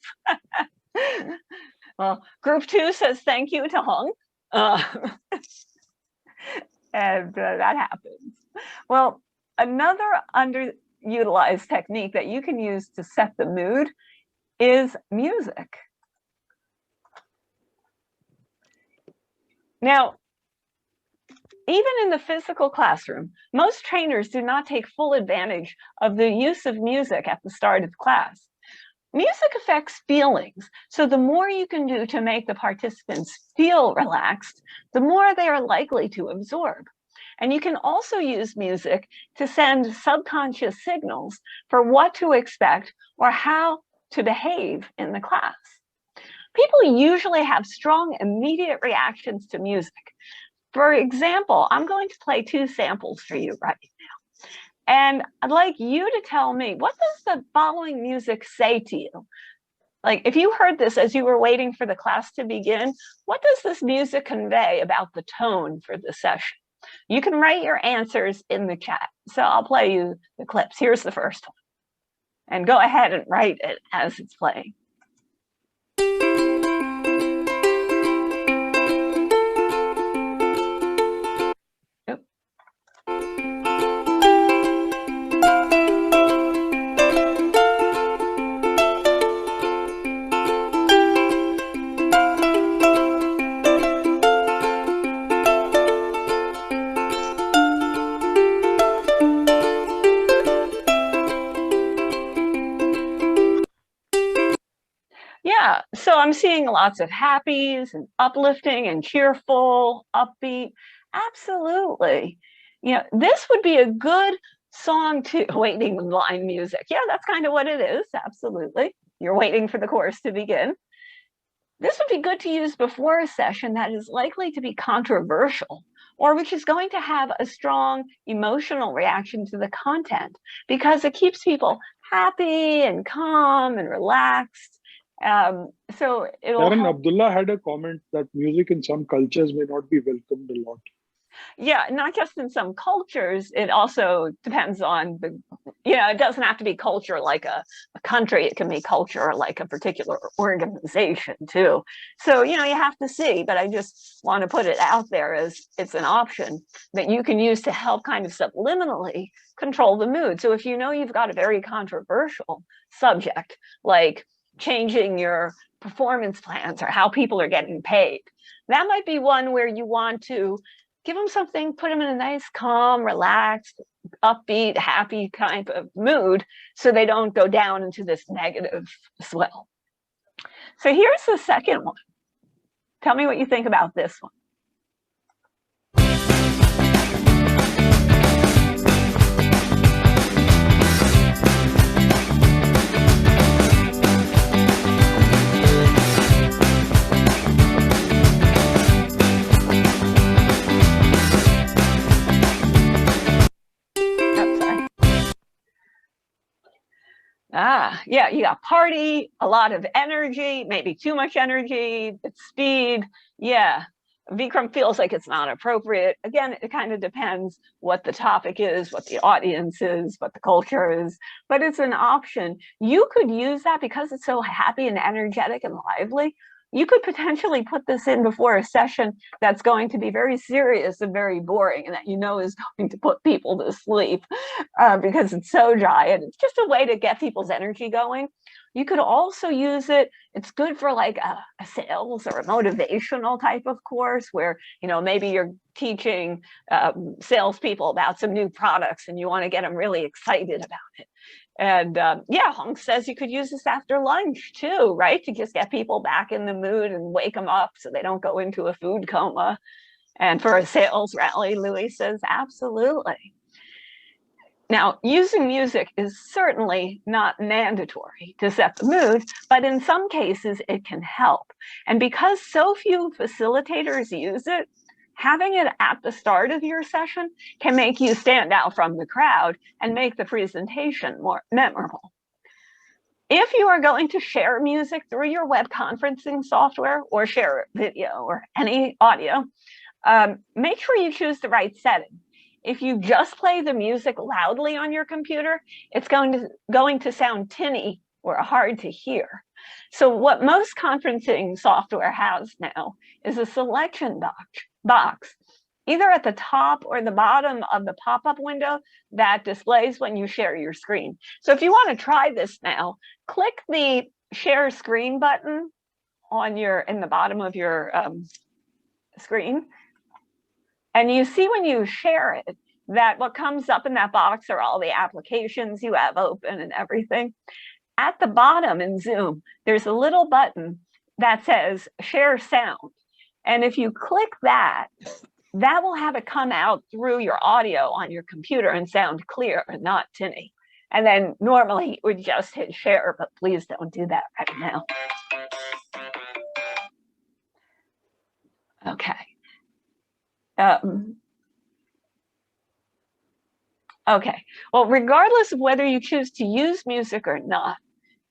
Well, group 2 says thank you to Hong. And that happens. Well, another underutilized technique that you can use to set the mood is music. Now, even in the physical classroom, most trainers do not take full advantage of the use of music at the start of class. Music affects feelings, so the more you can do to make the participants feel relaxed, the more they are likely to absorb. And you can also use music to send subconscious signals for what to expect or how to behave in the class. People usually have strong immediate reactions to music. For example, I'm going to play 2 samples for you right now. And I'd like you to tell me, what does the following music say to you? Like, if you heard this as you were waiting for the class to begin, what does this music convey about the tone for the session? You can write your answers in the chat. So I'll play you the clips. Here's the first one. And go ahead and write it as it's playing. Yeah, so I'm seeing lots of happies and uplifting and cheerful, upbeat. Absolutely. You know, this would be a good song to waiting line music. Yeah, that's kind of what it is. Absolutely. You're waiting for the chorus to begin. This would be good to use before a session that is likely to be controversial or which is going to have a strong emotional reaction to the content because it keeps people happy and calm and relaxed. So it'll Karen, Abdullah had a comment that music in some cultures may not be welcomed a lot. Yeah, not just in some cultures, it also depends on the, it doesn't have to be culture like a country, it can be culture like a particular organization too. So, you have to see, but I just want to put it out there as it's an option that you can use to help kind of subliminally control the mood. So if you've got a very controversial subject, like changing your performance plans or how people are getting paid, that might be one where you want to give them something, put them in a nice, calm, relaxed, upbeat, happy kind of mood so they don't go down into this negative swell. So here's the second one. Tell me what you think about this one. Yeah, you got party, a lot of energy, maybe too much energy, it's speed. Yeah, Vikram feels like it's not appropriate. Again, it kind of depends what the topic is, what the audience is, what the culture is, but it's an option. You could use that because it's so happy and energetic and lively. You could potentially put this in before a session that's going to be very serious and very boring and that is going to put people to sleep because it's so dry and it's just a way to get people's energy going. You could also use it. It's good for like a sales or a motivational type of course where, maybe you're teaching salespeople about some new products and you want to get them really excited about it. And yeah, Hong says you could use this after lunch too, right? To just get people back in the mood and wake them up so they don't go into a food coma. And for a sales rally, Louis says, absolutely. Now, using music is certainly not mandatory to set the mood, but in some cases it can help. And because so few facilitators use it, Having it at the start of your session can make you stand out from the crowd and make the presentation more memorable. If you are going to share music through your web conferencing software or share video or any audio, make sure you choose the right setting. If you just play the music loudly on your computer, it's going to sound tinny or hard to hear. So what most conferencing software has now is a selection box, either at the top or the bottom of the pop-up window that displays when you share your screen. So if you want to try this now, click the share screen button on in the bottom of your screen. And you see when you share it, that what comes up in that box are all the applications you have open and everything. At the bottom in Zoom, there's a little button that says share sound. And if you click that, that will have it come out through your audio on your computer and sound clear and not tinny. And then normally you would just hit share, but please don't do that right now. Okay. Okay, well, regardless of whether you choose to use music or not,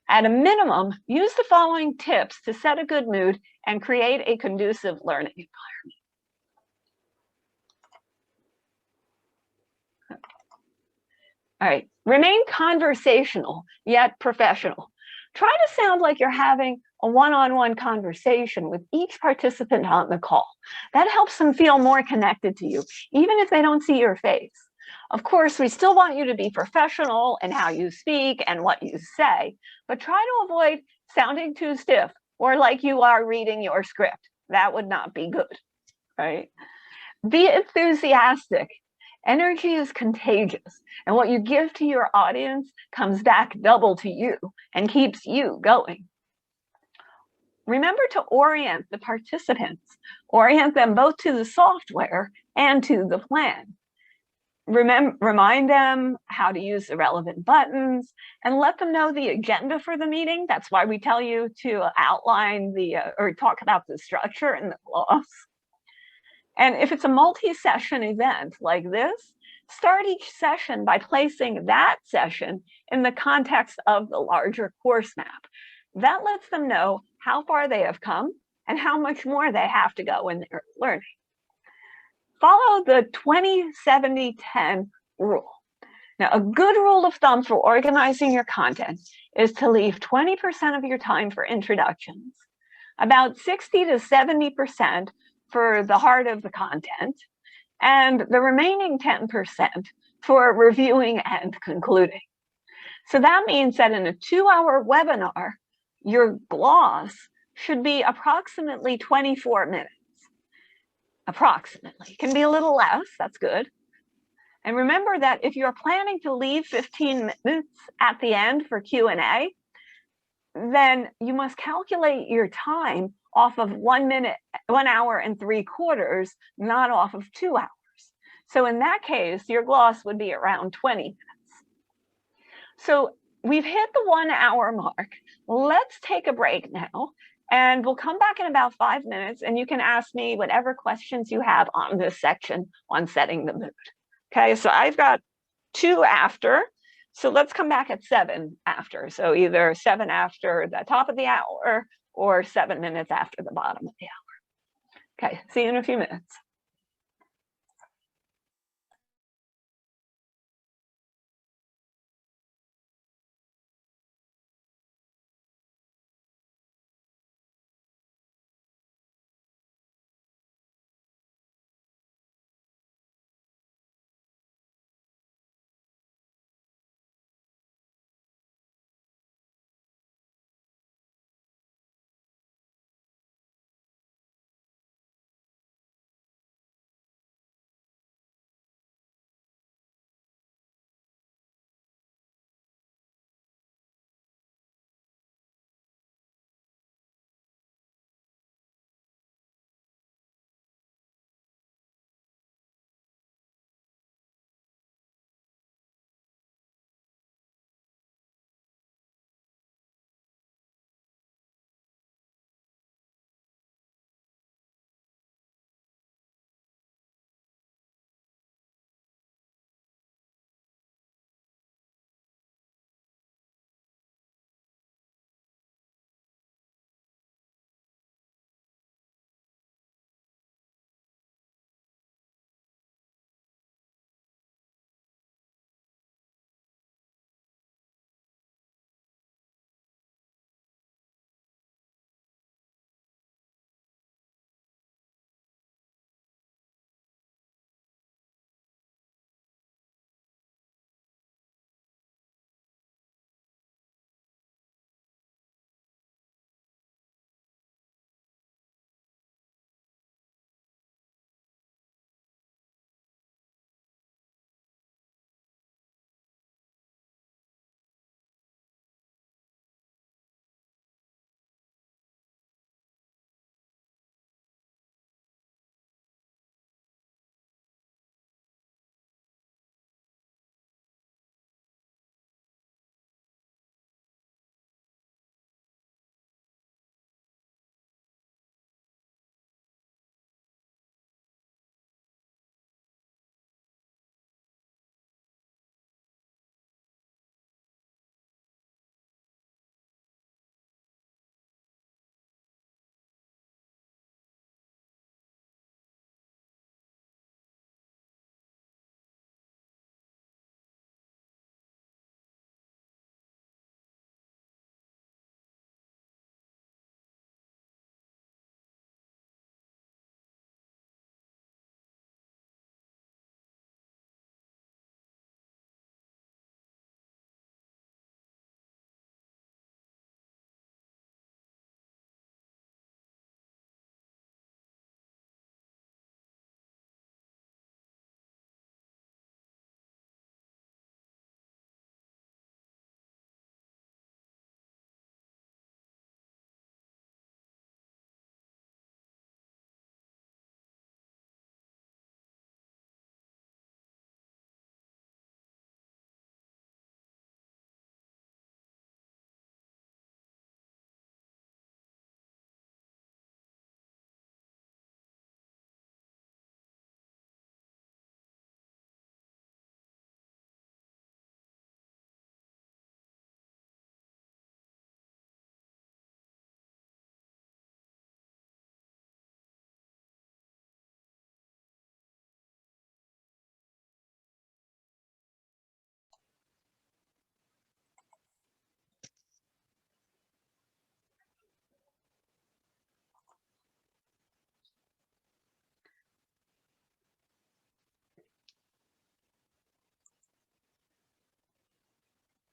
at a minimum, use the following tips to set a good mood and create a conducive learning environment. All right, remain conversational, yet professional. Try to sound like you're having a one-on-one conversation with each participant on the call. That helps them feel more connected to you, even if they don't see your face. Of course, we still want you to be professional in how you speak and what you say, but try to avoid sounding too stiff or like you are reading your script. That would not be good, right? Be enthusiastic. Energy is contagious, and what you give to your audience comes back double to you and keeps you going. Remember to orient the participants. Orient them both to the software and to the plan. Remind them how to use the relevant buttons and let them know the agenda for the meeting. That's why we tell you to outline or talk about the structure in the gloss. And if it's a multi-session event like this, start each session by placing that session in the context of the larger course map. That lets them know how far they have come and how much more they have to go in their learning. Follow the 20-70-10 rule. Now, a good rule of thumb for organizing your content is to leave 20% of your time for introductions, about 60 to 70% for the heart of the content, and the remaining 10% for reviewing and concluding. So that means that in a 2-hour webinar, your gloss should be approximately 24 minutes. Approximately. It can be a little less, that's good. And remember that if you're planning to leave 15 minutes at the end for Q&A, then you must calculate your time off of 1 hour and 3/4, not off of 2 hours. So in that case, your gloss would be around 20 minutes. So we've hit the 1 hour mark. Let's take a break now. And we'll come back in about 5 minutes and you can ask me whatever questions you have on this section on setting the mood. Okay, so I've got 2 after. So let's come back at 7 after. So either 7 after the top of the hour or 7 minutes after the bottom of the hour. Okay, see you in a few minutes.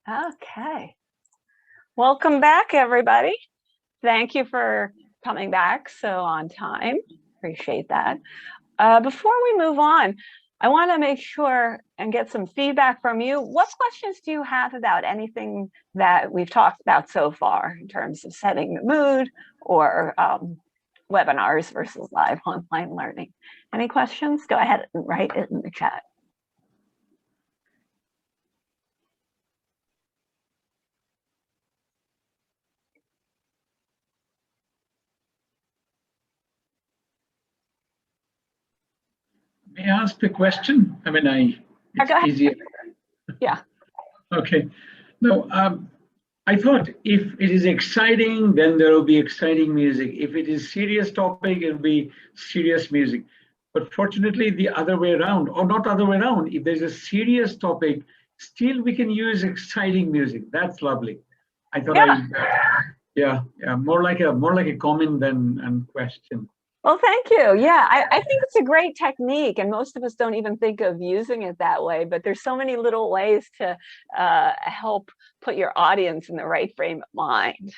Okay. Welcome back, everybody. Thank you for coming back so on time. Appreciate that. Before we move on, I want to make sure and get some feedback from you. What questions do you have about anything that we've talked about so far in terms of setting the mood or webinars versus live online learning? Any questions? Go ahead and write it in the chat. May I ask a question? I mean, it's easier. Yeah. Okay. No, I thought if it is exciting, then there will be exciting music. If it is serious topic, it'll be serious music. But fortunately, the other way around, or not other way around, if there's a serious topic, still we can use exciting music. That's lovely. I thought, yeah, more like a comment than a question. Well, thank you. Yeah, I think it's a great technique, and most of us don't even think of using it that way, but there's so many little ways to help put your audience in the right frame of mind.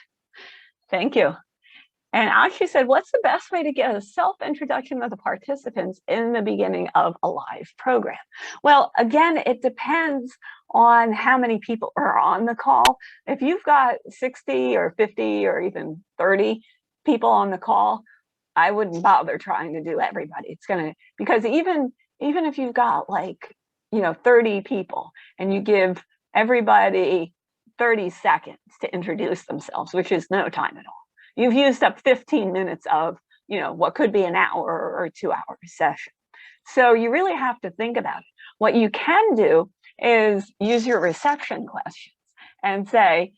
Thank you. And Akshay said, what's the best way to get a self-introduction of the participants in the beginning of a live program? Well, again, it depends on how many people are on the call. If you've got 60 or 50 or even 30 people on the call, I wouldn't bother trying to do everybody. It's gonna, because even if you've got like, 30 people and you give everybody 30 seconds to introduce themselves, which is no time at all, you've used up 15 minutes of, what could be an hour or 2-hour session. So you really have to think about it. What you can do is use your reception questions and say,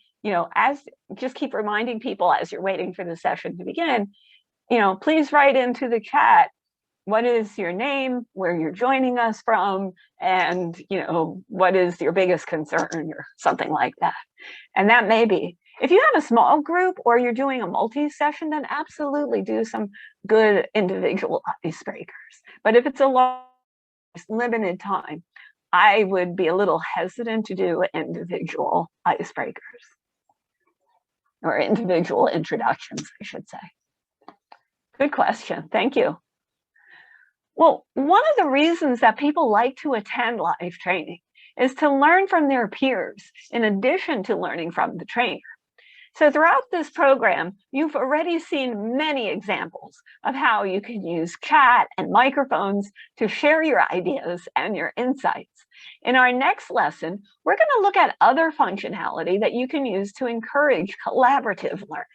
just keep reminding people as you're waiting for the session to begin, please write into the chat, what is your name, where you're joining us from, and, what is your biggest concern or something like that. And that may be, if you have a small group or you're doing a multi-session, then absolutely do some good individual icebreakers. But if it's a long, limited time, I would be a little hesitant to do individual icebreakers or individual introductions, I should say. Good question. Thank you. Well, one of the reasons that people like to attend live training is to learn from their peers in addition to learning from the trainer. So throughout this program, you've already seen many examples of how you can use chat and microphones to share your ideas and your insights. In our next lesson, we're going to look at other functionality that you can use to encourage collaborative learning.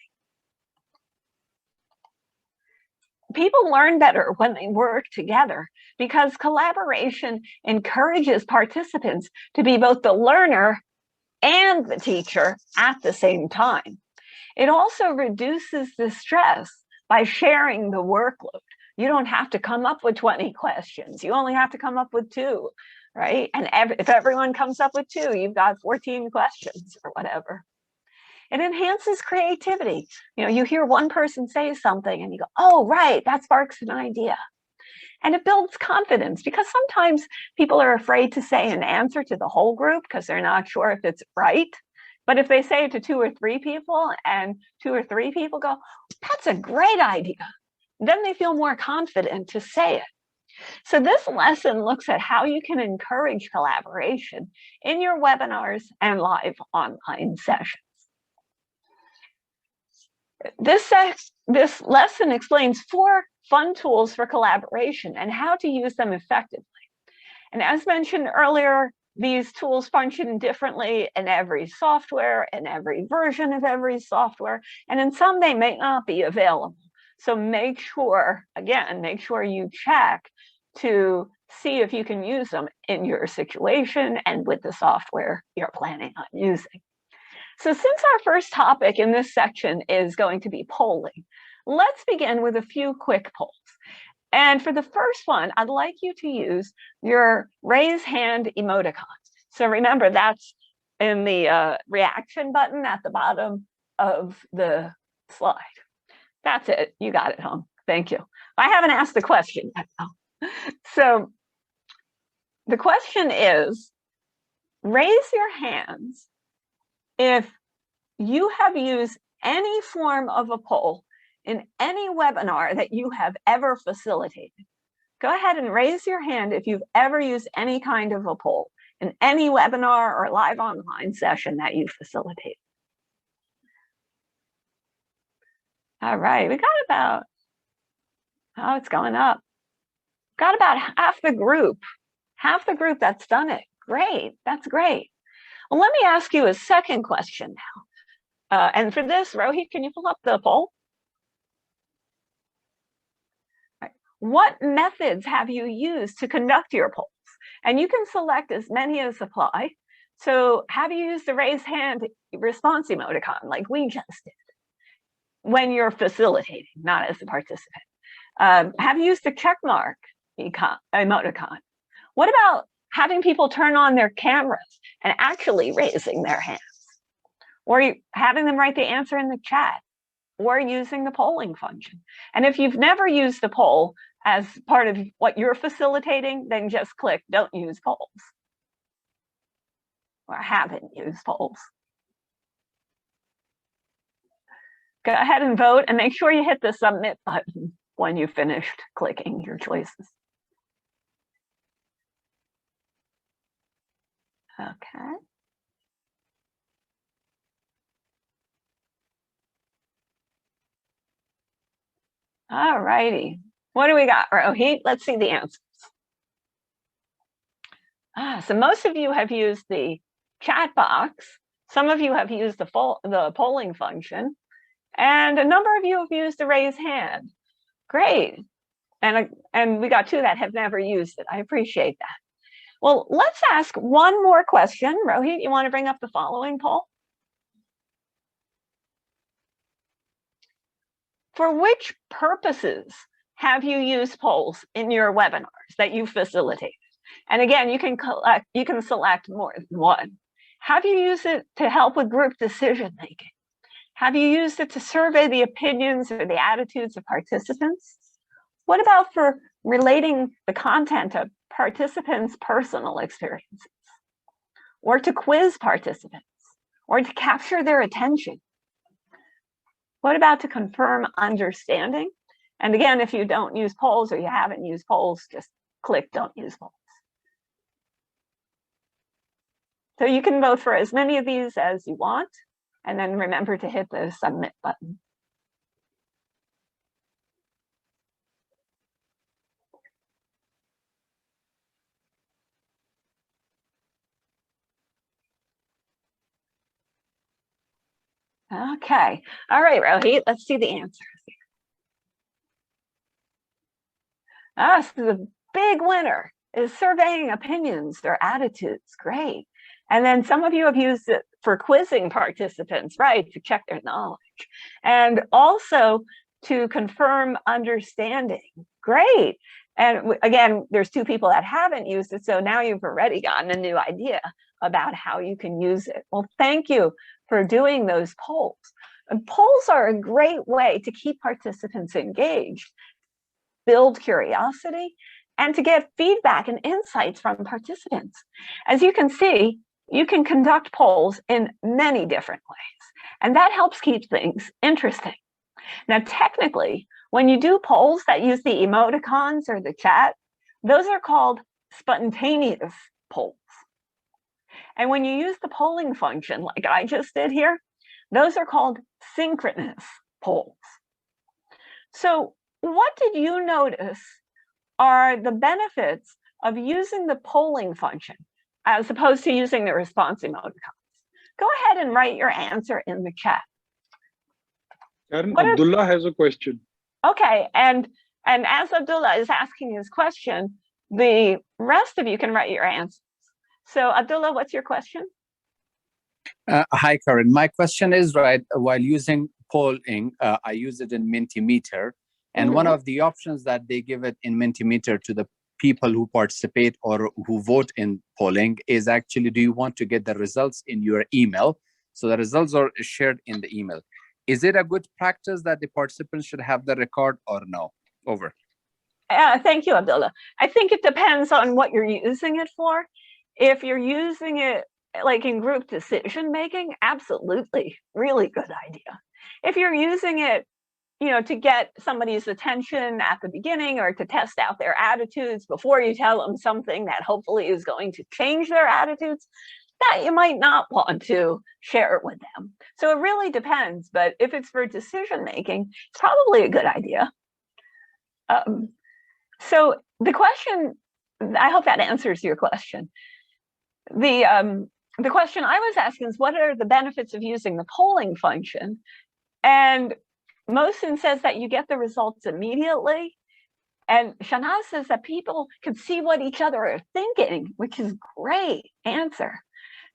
People learn better when they work together because collaboration encourages participants to be both the learner and the teacher at the same time. It also reduces the stress by sharing the workload. You don't have to come up with 20 questions. You only have to come up with 2, right? And if everyone comes up with 2, you've got 14 questions or whatever. It enhances creativity. You hear one person say something and you go, oh, right, that sparks an idea. And it builds confidence because sometimes people are afraid to say an answer to the whole group because they're not sure if it's right. But if they say it to 2 or 3 people and 2 or 3 people go, that's a great idea, then they feel more confident to say it. So this lesson looks at how you can encourage collaboration in your webinars and live online sessions. This lesson explains 4 fun tools for collaboration and how to use them effectively. And as mentioned earlier, these tools function differently in every software, in every version of every software, and in some they may not be available. So make sure you check to see if you can use them in your situation and with the software you're planning on using. So since our first topic in this section is going to be polling, let's begin with a few quick polls. And for the first one, I'd like you to use your raise hand emoticon. So remember, that's in the reaction button at the bottom of the slide. That's it. You got it, home. Thank you. I haven't asked the question yet. So the question is, raise your hands if you have used any form of a poll in any webinar that you have ever facilitated. Go ahead and raise your hand if you've ever used any kind of a poll in any webinar or live online session that you facilitated. All right, we got about, oh, it's going up. Got about half the group that's done it. Great, that's great. Well, let me ask you a second question now. And for this, Rohit, can you pull up the poll? Right. What methods have you used to conduct your polls? And you can select as many as apply. So have you used the raise hand response emoticon like we just did when you're facilitating, not as a participant? Have you used the check mark emoticon? What about having people turn on their cameras and actually raising their hands? Or having them write the answer in the chat, or using the polling function? And if you've never used a poll as part of what you're facilitating, then just click don't use polls, or haven't used polls. Go ahead and vote, and make sure you hit the submit button when you've finished clicking your choices. Okay. All righty. What do we got, Rohit? Let's see the answers. So most of you have used the chat box. Some of you have used the polling function. And a number of you have used the raise hand. Great. And we got two that have never used it. I appreciate that. Well, let's ask one more question. Rohit, you want to bring up the following poll? For which purposes have you used polls in your webinars that you facilitated? And again, you can select more than one. Have you used it to help with group decision making? Have you used it to survey the opinions or the attitudes of participants? What about for relating the content of participants' personal experiences? Or to quiz participants? Or to capture their attention? What about to confirm understanding? And again, if you don't use polls or you haven't used polls, just click don't use polls. So you can vote for as many of these as you want, and then remember to hit the submit button. Okay, all right, Rohit, let's see the answers here. So the big winner is surveying opinions or attitudes. Great. And then some of you have used it for quizzing participants, right, to check their knowledge. And also to confirm understanding. Great. And again, there's two people that haven't used it, so now you've already gotten a new idea about how you can use it. Well, thank you for doing those polls. And polls are a great way to keep participants engaged, build curiosity, and to get feedback and insights from participants. As you can see, you can conduct polls in many different ways, and that helps keep things interesting. Now, technically, when you do polls that use the emoticons or the chat, those are called spontaneous polls. And when you use the polling function, like I just did here, those are called synchronous polls. So what did you notice are the benefits of using the polling function as opposed to using the response emoticons? Go ahead and write your answer in the chat. Karen, Abdullah has a question. Okay, and as Abdullah is asking his question, the rest of you can write your answers. So Abdullah, what's your question? Hi, Karen. My question is, right, while using polling, I use it in Mentimeter. And one of the options that they give it in Mentimeter to the people who participate or who vote in polling is actually, do you want to get the results in your email? So the results are shared in the email. Is it a good practice that the participants should have the record or no? Over. Thank you, Abdullah. I think it depends on what you're using it for. If you're using it like in group decision making, absolutely, really good idea. If you're using it, you know, to get somebody's attention at the beginning or to test out their attitudes before you tell them something that hopefully is going to change their attitudes, that you might not want to share it with them. So it really depends, but if it's for decision making, it's probably a good idea. So the question, I hope that answers your question. The question I was asking is, what are the benefits of using the polling function? And Mohsin says that you get the results immediately. And Shanaz says that people can see what each other are thinking, which is great answer.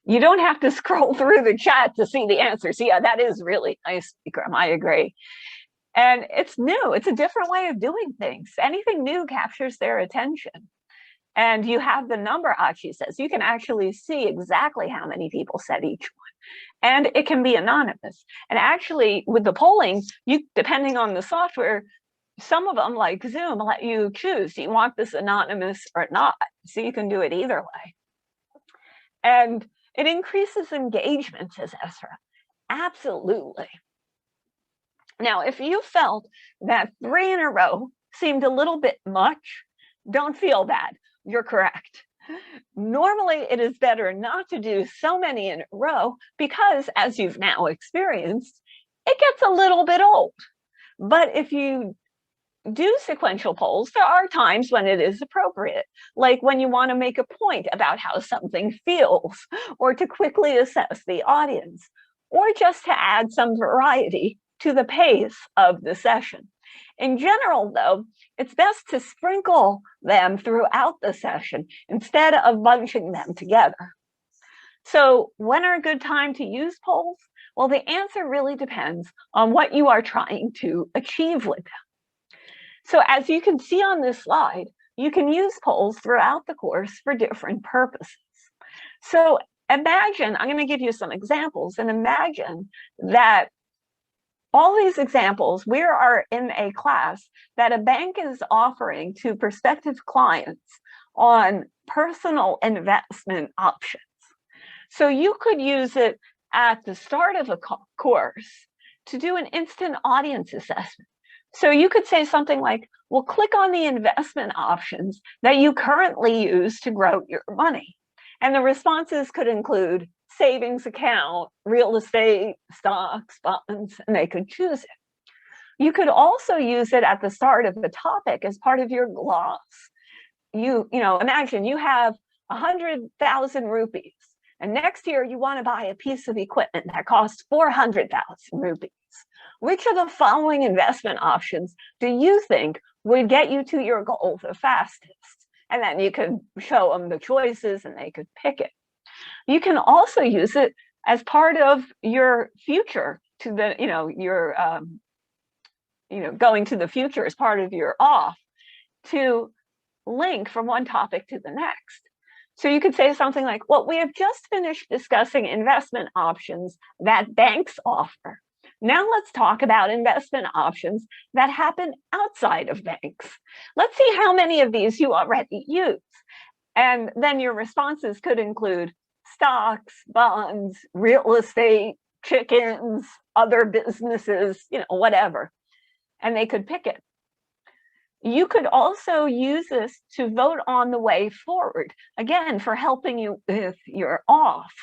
You don't have to scroll through the chat to see the answers. Yeah, that is really nice, Vikram. I agree. And it's new. It's a different way of doing things. Anything new captures their attention. And you have the number, Achi says. You can actually see exactly how many people said each one. And it can be anonymous. And actually, with the polling, you, depending on the software, some of them, like Zoom, let you choose. Do you want this anonymous or not? So you can do it either way. And it increases engagement, says Ezra. Absolutely. Now, if you felt that 3 in a row seemed a little bit much, don't feel bad. You're correct. Normally, it is better not to do so many in a row because, as you've now experienced, it gets a little bit old. But if you do sequential polls, there are times when it is appropriate, like when you want to make a point about how something feels, or to quickly assess the audience, or just to add some variety to the pace of the session. In general, though, it's best to sprinkle them throughout the session instead of bunching them together. So when are a good time to use polls? Well, the answer really depends on what you are trying to achieve with them. So as you can see on this slide, you can use polls throughout the course for different purposes. So imagine, I'm going to give you some examples, and imagine that all these examples, we are in a class that a bank is offering to prospective clients on personal investment options. So you could use it at the start of a course to do an instant audience assessment. So you could say something like, well, click on the investment options that you currently use to grow your money. And the responses could include savings account, real estate, stocks, bonds, and they could choose it. You could also use it at the start of the topic as part of your gloss. You know, imagine you have 100,000 rupees, and next year you want to buy a piece of equipment that costs 400,000 rupees. Which of the following investment options do you think would get you to your goal the fastest? And then you could show them the choices and they could pick it. You can also use it as part of your future to the, going to the future as part of your off to link from one topic to the next. So you could say something like, well, we have just finished discussing investment options that banks offer. Now let's talk about investment options that happen outside of banks. Let's see how many of these you already use. And then your responses could include stocks, bonds, real estate, chickens, other businesses, whatever. And they could pick it. You could also use this to vote on the way forward, again, for helping you with your off.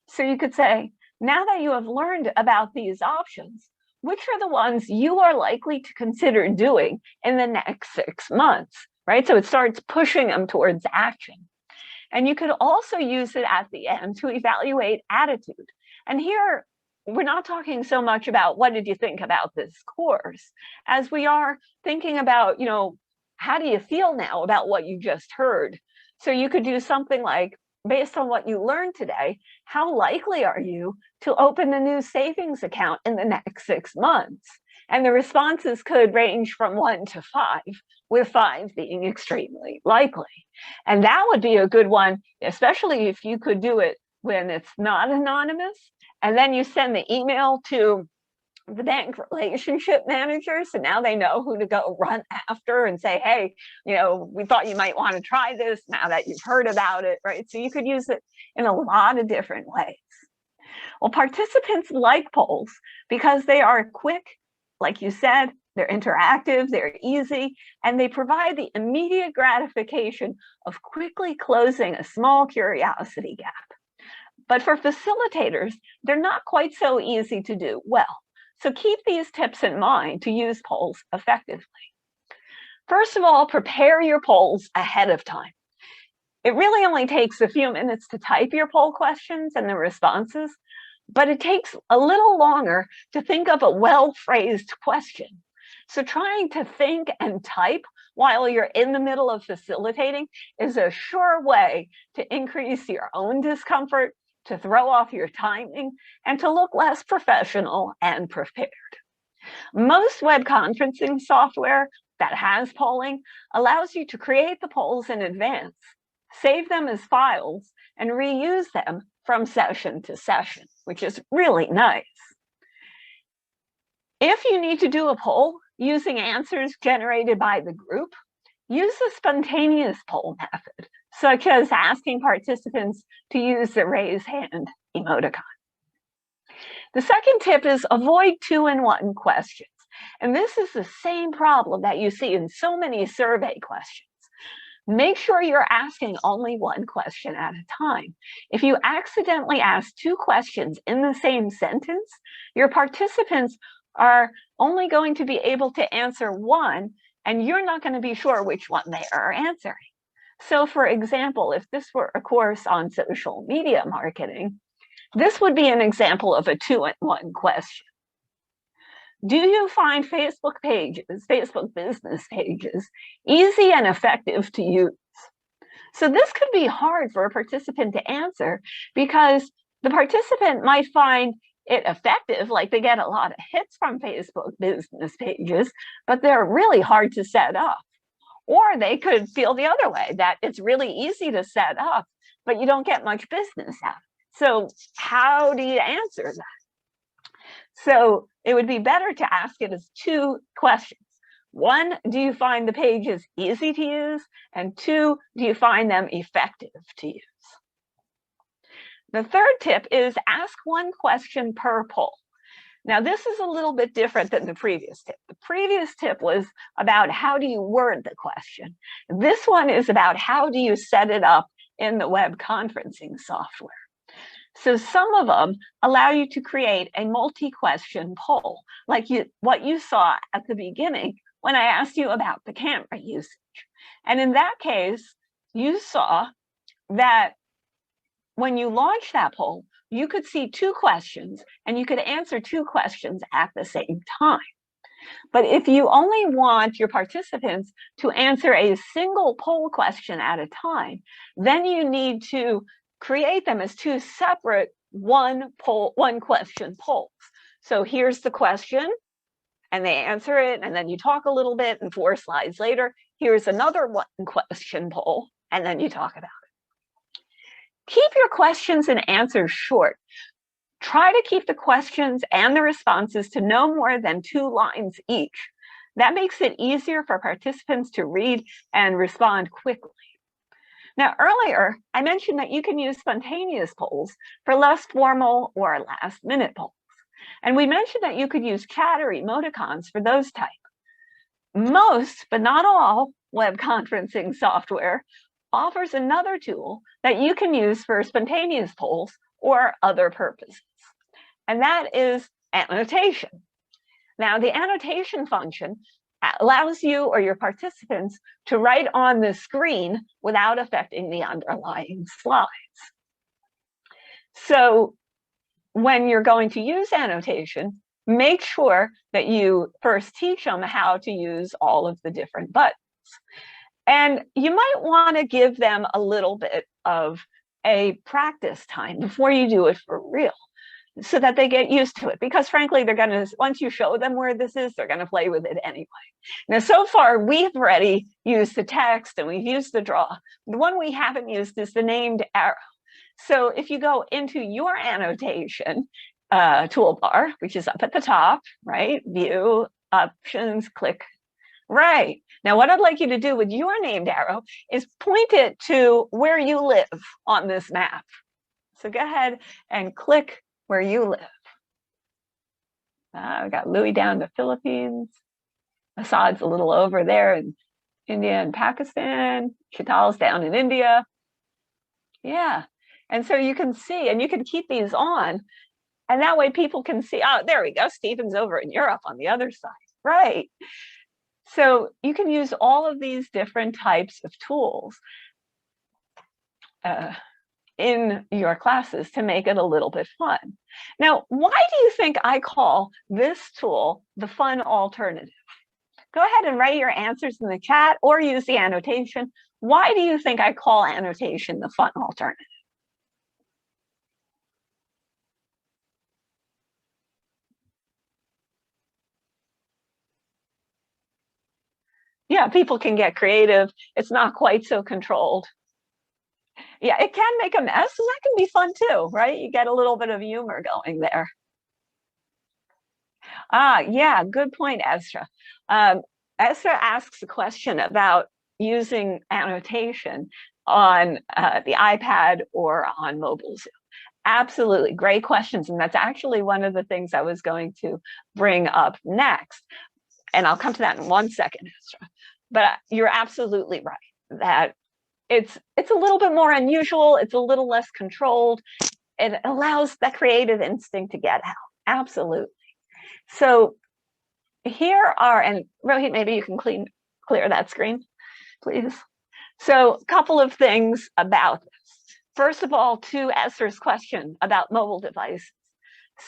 So you could say, now that you have learned about these options, which are the ones you are likely to consider doing in the next 6 months, right? So it starts pushing them towards action. And you could also use it at the end to evaluate attitude. And here, we're not talking so much about what did you think about this course, as we are thinking about, how do you feel now about what you just heard? So you could do something like, based on what you learned today, how likely are you to open a new savings account in the next 6 months? And the responses could range from 1 to 5, with 5 being extremely likely. And that would be a good one, especially if you could do it when it's not anonymous. And then you send the email to the bank relationship manager. So now they know who to go run after and say, hey, we thought you might want to try this now that you've heard about it, right? So you could use it in a lot of different ways. Well, participants like polls because they are quick, like you said, they're interactive, they're easy, and they provide the immediate gratification of quickly closing a small curiosity gap. But for facilitators, they're not quite so easy to do well. So keep these tips in mind to use polls effectively. First of all, prepare your polls ahead of time. It really only takes a few minutes to type your poll questions and the responses, but it takes a little longer to think of a well-phrased question. So trying to think and type while you're in the middle of facilitating is a sure way to increase your own discomfort, to throw off your timing, and to look less professional and prepared. Most web conferencing software that has polling allows you to create the polls in advance, save them as files, and reuse them from session to session, which is really nice. If you need to do a poll using answers generated by the group, use the spontaneous poll method, such as asking participants to use the raise hand emoticon. The second tip is avoid 2-in-1 questions. And this is the same problem that you see in so many survey questions. Make sure you're asking only one question at a time. If you accidentally ask 2 questions in the same sentence, your participants are only going to be able to answer one, and you're not going to be sure which one they are answering. So for example, if this were a course on social media marketing, this would be an example of a 2-in-1 question. Do you find Facebook pages, Facebook business pages, easy and effective to use? So this could be hard for a participant to answer because the participant might find it effective, like they get a lot of hits from Facebook business pages, but they're really hard to set up. Or they could feel the other way, that it's really easy to set up, but you don't get much business out of it. So how do you answer that? So it would be better to ask it as 2 questions. 1, do you find the pages easy to use? And 2, do you find them effective to use? The third tip is ask 1 question per poll. Now, this is a little bit different than the previous tip. The previous tip was about how do you word the question. This one is about how do you set it up in the web conferencing software. So some of them allow you to create a multi-question poll, like what you saw at the beginning when I asked you about the camera usage. And in that case, you saw that when you launch that poll, you could see 2 questions and you could answer 2 questions at the same time. But if you only want your participants to answer a single poll question at a time, then you need to create them as 2 separate one question polls. So here's the question, and they answer it, and then you talk a little bit, and 4 slides later, here's another one question poll, and then you talk about it. Keep your questions and answers short. Try to keep the questions and the responses to no more than 2 lines each. That makes it easier for participants to read and respond quickly. Now, earlier, I mentioned that you can use spontaneous polls for less formal or last-minute polls. And we mentioned that you could use chat or emoticons for those type. Most, but not all, web conferencing software offers another tool that you can use for spontaneous polls or other purposes, and that is annotation. Now, the annotation function allows you or your participants to write on the screen without affecting the underlying slides. So when you're going to use annotation, make sure that you first teach them how to use all of the different buttons. And you might want to give them a little bit of a practice time before you do it for real, so that they get used to it. Because frankly, they're going to, once you show them where this is, they're going to play with it anyway. Now, so far, we've already used the text and we've used the draw. The one we haven't used is the named arrow. So if you go into your annotation toolbar, which is up at the top, right? View, options, click. Right. Now, what I'd like you to do with your named arrow is point it to where you live on this map. So go ahead and click where you live. We got Louis down to Philippines. Assad's a little over there in India and Pakistan. Chital's down in India. Yeah. And so you can see, and you can keep these on, and that way people can see, oh, there we go. Stephen's over in Europe on the other side. Right. So you can use all of these different types of tools in your classes to make it a little bit fun. Now, why do you think I call this tool the fun alternative? Go ahead and write your answers in the chat or use the annotation. Why do you think I call annotation the fun alternative? Yeah, people can get creative. It's not quite so controlled. Yeah, it can make a mess, and that can be fun too, right? You get a little bit of humor going there. Yeah, good point, Ezra. Ezra asks a question about using annotation on the iPad or on mobile Zoom. Absolutely, great questions, and that's actually one of the things I was going to bring up next. And I'll come to that in 1 second, Ezra. But you're absolutely right that it's a little bit more unusual. It's a little less controlled. It allows that creative instinct to get out. Absolutely. So here are, and Rohit, maybe you can clear that screen, please. So a couple of things about this. First of all, to Esther's question about mobile devices.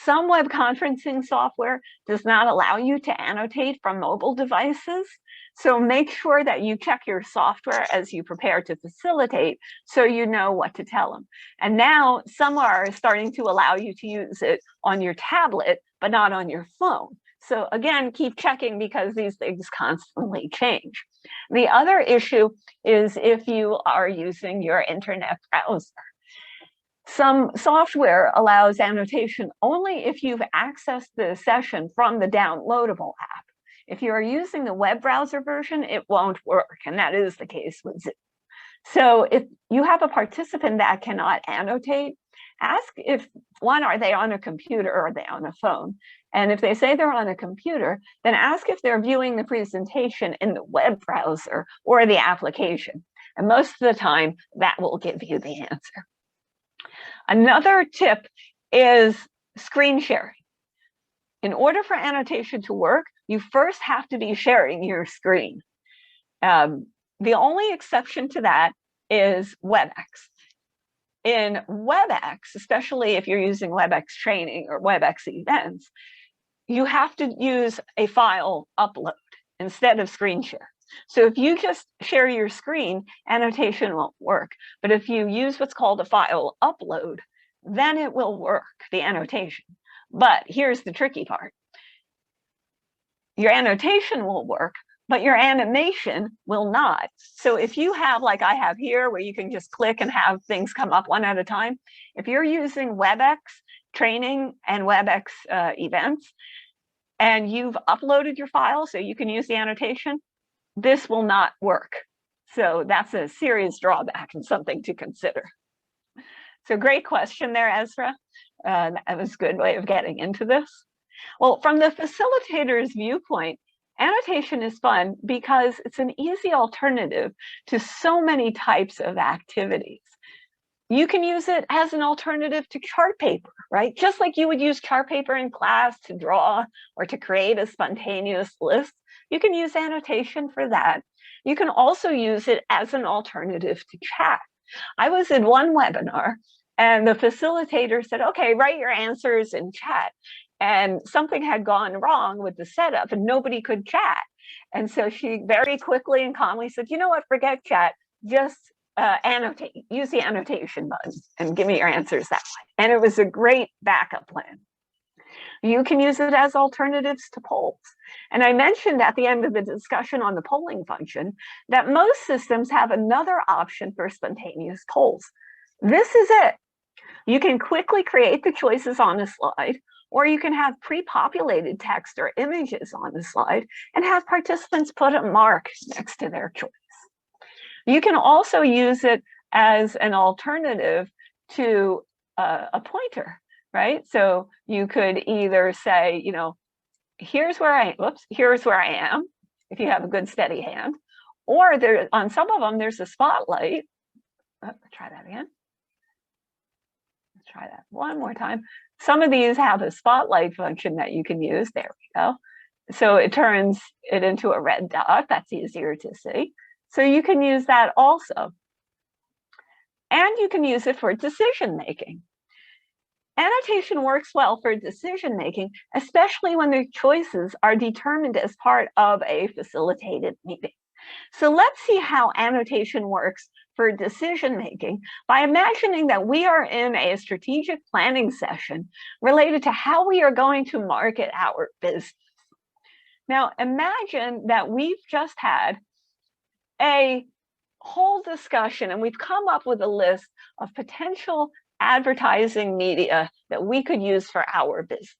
Some web conferencing software does not allow you to annotate from mobile devices. So make sure that you check your software as you prepare to facilitate so you know what to tell them. And now some are starting to allow you to use it on your tablet, but not on your phone. So again, keep checking because these things constantly change. The other issue is if you are using your internet browser. Some software allows annotation only if you've accessed the session from the downloadable app. If you are using the web browser version, it won't work, and that is the case with Zoom. So if you have a participant that cannot annotate, ask if, one, are they on a computer or are they on a phone? And if they say they're on a computer, then ask if they're viewing the presentation in the web browser or the application. And most of the time, that will give you the answer. Another tip is screen sharing. In order for annotation to work, you first have to be sharing your screen. The only exception to that is WebEx. In WebEx, especially if you're using WebEx training or WebEx events, you have to use a file upload instead of screen share. So if you just share your screen, annotation won't work. But if you use what's called a file upload, then it will work, the annotation. But here's the tricky part. Your annotation will work, but your animation will not. So if you have, like I have here, where you can just click and have things come up one at a time, if you're using WebEx training and WebEx events, and you've uploaded your file so you can use the annotation, this will not work. So that's a serious drawback and something to consider. So great question there, Ezra. That was a good way of getting into this. Well, from the facilitator's viewpoint, annotation is fun because it's an easy alternative to so many types of activities. You can use it as an alternative to chart paper, right? Just like you would use chart paper in class to draw or to create a spontaneous list, you can use annotation for that. You can also use it as an alternative to chat. I was in one webinar and the facilitator said, okay, write your answers in chat. And something had gone wrong with the setup and nobody could chat. And so she very quickly and calmly said, you know what, forget chat, just annotate, use the annotation button and give me your answers that way. And it was a great backup plan. You can use it as alternatives to polls. And I mentioned at the end of the discussion on the polling function that most systems have another option for spontaneous polls. This is it. You can quickly create the choices on a slide, or you can have pre-populated text or images on the slide and have participants put a mark next to their choice. You can also use it as an alternative to a pointer, right? So you could either say, you know, here's where I am, if you have a good steady hand, or there, on some of them, there's a spotlight. Try that again. Let's try that one more time. Some of these have a spotlight function that you can use. There we go. So it turns it into a red dot. That's easier to see. So you can use that also. And you can use it for decision making. Annotation works well for decision making, especially when the choices are determined as part of a facilitated meeting. So let's see how annotation works for decision making by imagining that we are in a strategic planning session related to how we are going to market our business. Now imagine that we've just had a whole discussion and we've come up with a list of potential advertising media that we could use for our business.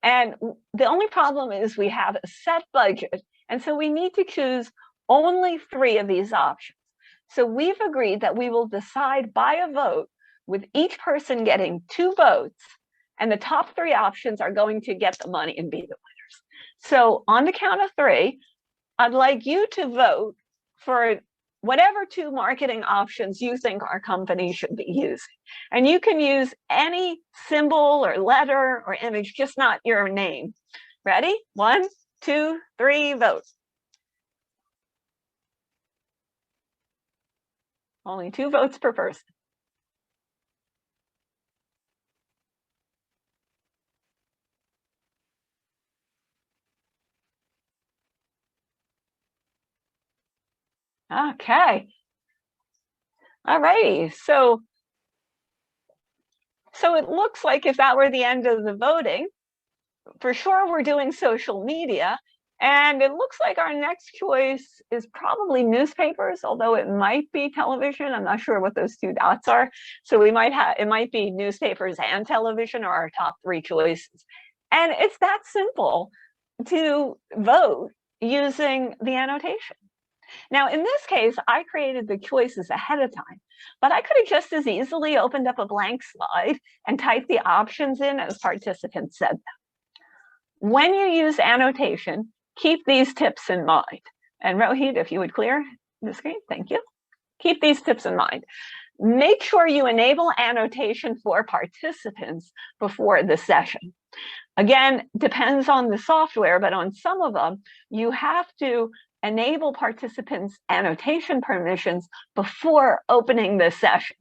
And the only problem is we have a set budget, and so we need to choose only 3 of these options. So we've agreed that we will decide by a vote, with each person getting 2 votes, and the top 3 options are going to get the money and be the winners. So on the count of 3, I'd like you to vote for whatever 2 marketing options you think our company should be using. And you can use any symbol or letter or image, just not your name. Ready? 1, 2, 3, vote. Only 2 votes per person. Okay. All righty. So it looks like if that were the end of the voting, for sure we're doing social media. And it looks like our next choice is probably newspapers, although it might be television. I'm not sure what those 2 dots are. So we might have, it might be newspapers and television are our top 3 choices. And it's that simple to vote using the annotation. Now, in this case, I created the choices ahead of time, but I could have just as easily opened up a blank slide and typed the options in as participants said them. When you use annotation, keep these tips in mind. And Rohit, if you would clear the screen, thank you. Keep these tips in mind. Make sure you enable annotation for participants before the session. Again, depends on the software, but on some of them, you have to enable participants' annotation permissions before opening the session.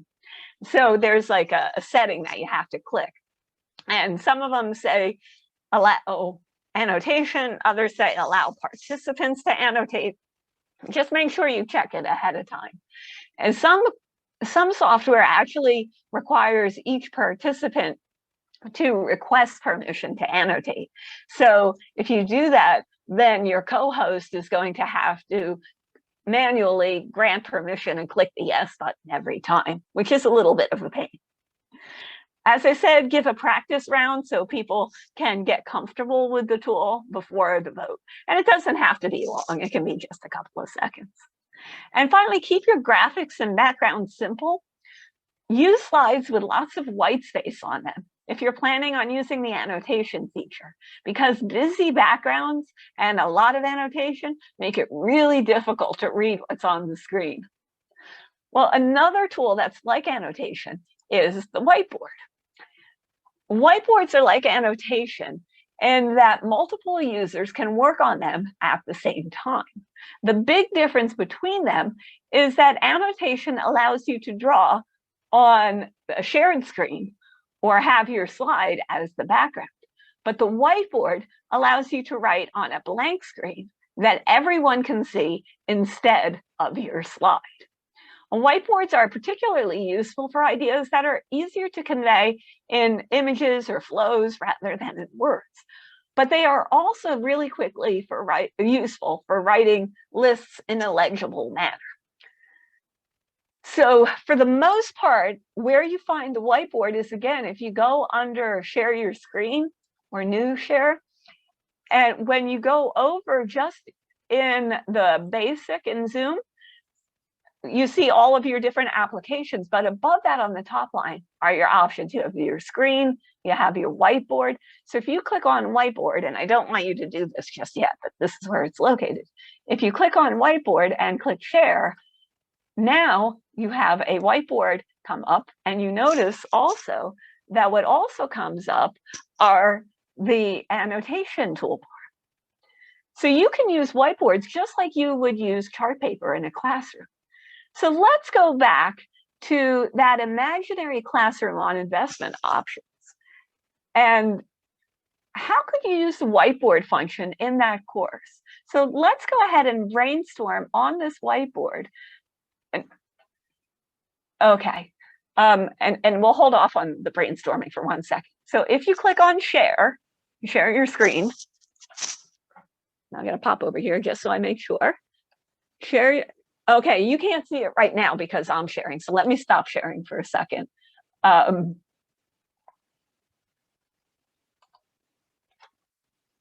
So there's like a setting that you have to click. And some of them say allow annotation, others say allow participants to annotate. Just make sure you check it ahead of time. And some software actually requires each participant to request permission to annotate. So if you do that, then your co-host is going to have to manually grant permission and click the yes button every time, which is a little bit of a pain. As I said, give a practice round so people can get comfortable with the tool before the vote. And it doesn't have to be long, it can be just a couple of seconds. And finally, keep your graphics and background simple. Use slides with lots of white space on them if you're planning on using the annotation feature, because busy backgrounds and a lot of annotation make it really difficult to read what's on the screen. Well, another tool that's like annotation is the whiteboard. Whiteboards are like annotation in that multiple users can work on them at the same time. The big difference between them is that annotation allows you to draw on a shared screen or have your slide as the background. But the whiteboard allows you to write on a blank screen that everyone can see instead of your slide. Whiteboards are particularly useful for ideas that are easier to convey in images or flows rather than in words. But they are also really quickly useful for writing lists in a legible manner. So for the most part, where you find the whiteboard is, again, if you go under share your screen or new share, and when you go over just in the basic in Zoom, you see all of your different applications, but above that on the top line are your options. You have your screen, you have your whiteboard. So if you click on whiteboard, and I don't want you to do this just yet, but this is where it's located. If you click on whiteboard and click share, now you have a whiteboard come up, and you notice also that what also comes up are the annotation toolbar. So you can use whiteboards just like you would use chart paper in a classroom. So let's go back to that imaginary classroom on investment options. And how could you use the whiteboard function in that course? So let's go ahead and brainstorm on this whiteboard. Okay, and we'll hold off on the brainstorming for 1 second. So if you click on share your screen. I'm gonna pop over here just so I make sure. Share. Okay, you can't see it right now because I'm sharing. So let me stop sharing for a second.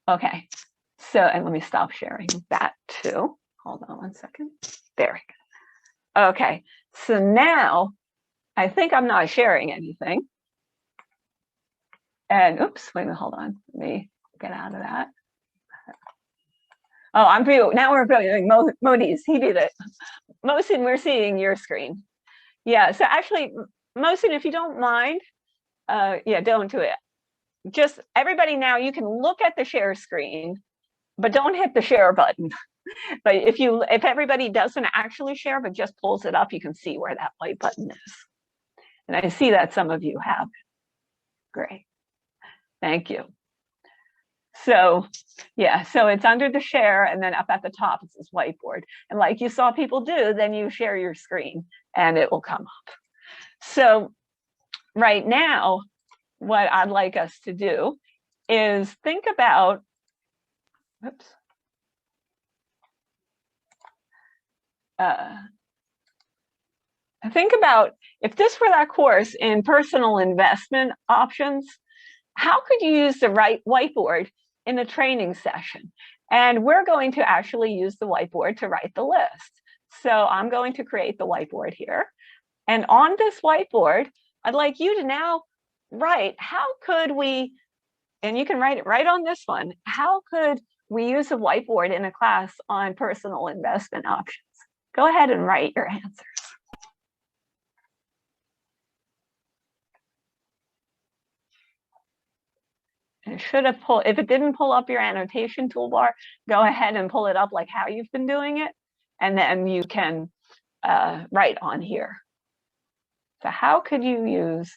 Okay, so, and let me stop sharing that too. Hold on 1 second. There we go. Okay, so now I think I'm not sharing anything. And oops, wait a minute, hold on. Let me get out of that. Oh, I'm viewing, now we're viewing Modi's, he did it. Mohsin, we're seeing your screen. Yeah, so actually, Mohsin, if you don't mind, yeah, don't do it. Just everybody now, you can look at the share screen, but don't hit the share button. But if everybody doesn't actually share, but just pulls it up, you can see where that white button is. And I see that some of you have. Great, thank you. So yeah, so it's under the share, and then up at the top is this whiteboard. And like you saw people do, then you share your screen and it will come up. So right now, what I'd like us to do is think about, oops. Think about if this were that course in personal investment options, how could you use the right whiteboard in a training session? And we're going to actually use the whiteboard to write the list. So I'm going to create the whiteboard here. And on this whiteboard, I'd like you to now write, how could we, and you can write it right on this one, how could we use a whiteboard in a class on personal investment options? Go ahead and write your answers. It should have pulled, if it didn't pull up your annotation toolbar, go ahead and pull it up like how you've been doing it, and then you can write on here. So how could you use,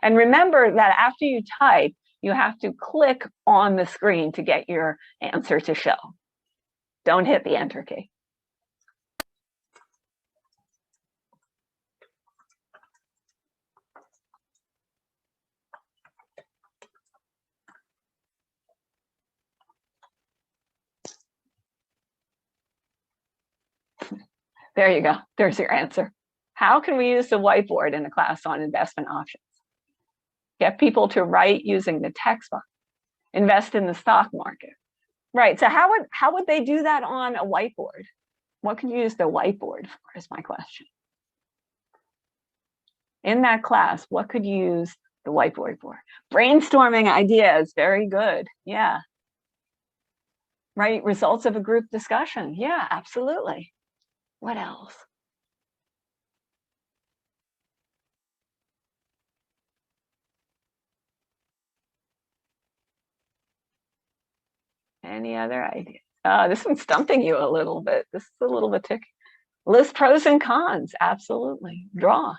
and remember that after you type, you have to click on the screen to get your answer to show. Don't hit the enter key. There you go. There's your answer. How can we use the whiteboard in a class on investment options? Get people to write using the textbook. Invest in the stock market. Right. So how would they do that on a whiteboard? What can you use the whiteboard for is my question. In that class, what could you use the whiteboard for? Brainstorming ideas. Very good. Yeah. Right. Results of a group discussion. Yeah, absolutely. What else? Any other ideas? This one's stumping you a little bit. This is a little bit tricky. List pros and cons. Absolutely. Draw.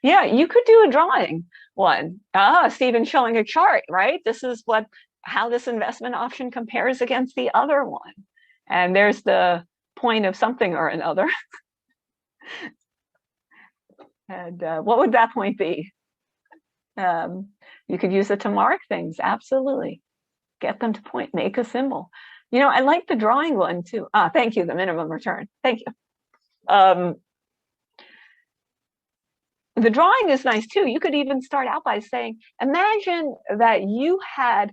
Yeah, you could do a drawing one. Stephen's showing a chart, right? This is how this investment option compares against the other one. And there's the point of something or another. And what would that point be? You could use it to mark things. Absolutely. Get them to point, make a symbol. You know, I like the drawing one too. Thank you, the minimum return. Thank you. The drawing is nice too. You could even start out by saying, imagine that you had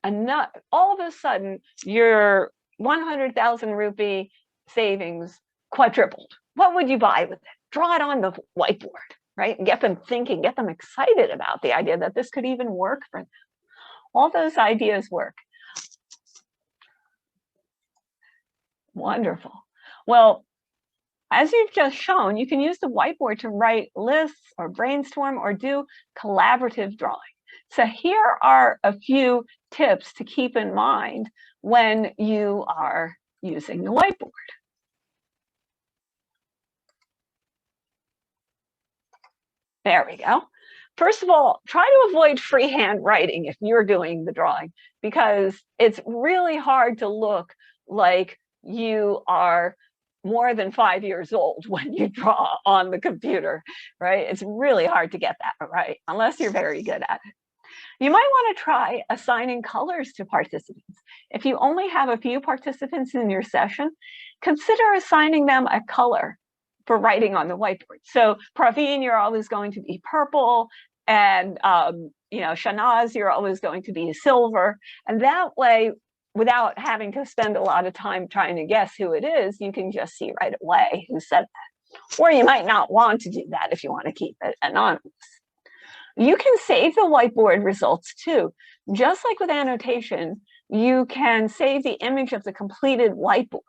enough, all of a sudden your 100,000 rupee savings quadrupled. What would you buy with it? Draw it on the whiteboard, right? And get them thinking, get them excited about the idea that this could even work for them. All those ideas work. Wonderful. Well, as you've just shown, you can use the whiteboard to write lists or brainstorm or do collaborative drawing. So here are a few tips to keep in mind when you are using the whiteboard. There we go. First of all, try to avoid freehand writing if you're doing the drawing, because it's really hard to look like you are more than 5 years old when you draw on the computer, right? It's really hard to get that right, unless you're very good at it. You might want to try assigning colors to participants. If you only have a few participants in your session, consider assigning them a color for writing on the whiteboard. So Praveen, you're always going to be purple, and you know, Shanaz, you're always going to be silver. And that way, without having to spend a lot of time trying to guess who it is, you can just see right away who said that. Or you might not want to do that if you want to keep it anonymous. You can save the whiteboard results too. Just like with annotation, you can save the image of the completed whiteboard.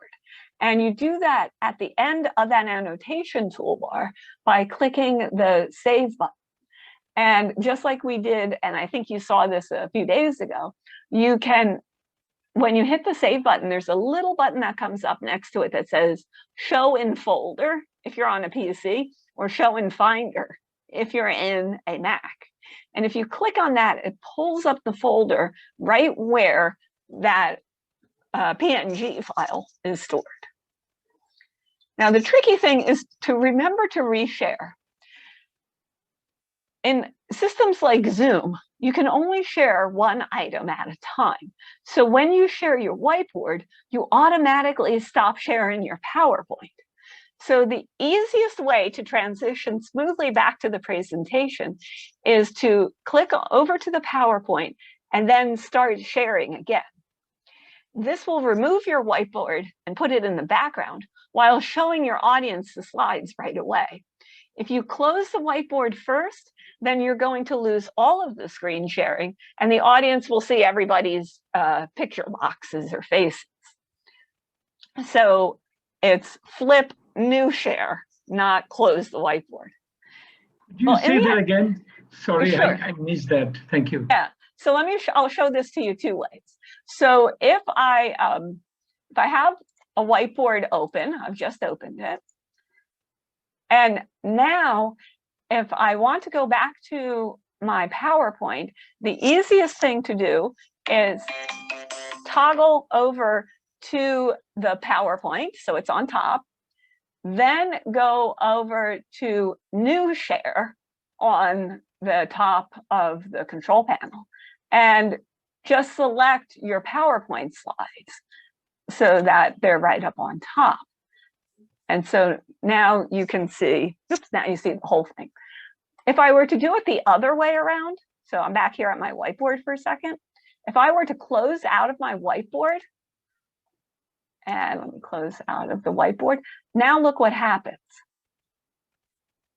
And you do that at the end of that annotation toolbar by clicking the Save button. And just like we did, and I think you saw this a few days ago, you can, when you hit the Save button, there's a little button that comes up next to it that says Show in Folder if you're on a PC, or Show in Finder if you're in a Mac. And if you click on that, it pulls up the folder right where that PNG file is stored. Now, the tricky thing is to remember to reshare. In systems like Zoom, you can only share one item at a time. So when you share your whiteboard, you automatically stop sharing your PowerPoint. So the easiest way to transition smoothly back to the presentation is to click over to the PowerPoint and then start sharing again. This will remove your whiteboard and put it in the background while showing your audience the slides right away. If you close the whiteboard first, then you're going to lose all of the screen sharing, and the audience will see everybody's picture boxes or faces. So it's flip new share, not close the whiteboard. Could you say that again? Sorry, sure. I missed that. Thank you. Yeah. So let me. I'll show this to you two ways. So if I have a whiteboard open, I've just opened it, and now if I want to go back to my PowerPoint, the easiest thing to do is toggle over to the PowerPoint, so it's on top, then go over to New Share on the top of the control panel, and just select your PowerPoint slides so that they're right up on top. And so now you can see, oops, now you see the whole thing. If I were to do it the other way around, so I'm back here at my whiteboard for a second. If I were to close out of my whiteboard, and let me close out of the whiteboard. Now look what happens.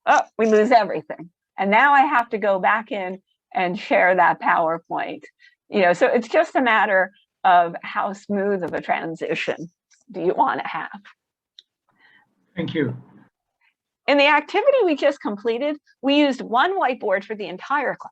Oh, we lose everything. And now I have to go back in and share that PowerPoint. You know, so it's just a matter of how smooth of a transition do you want to have. Thank you. In the activity we just completed, we used one whiteboard for the entire class.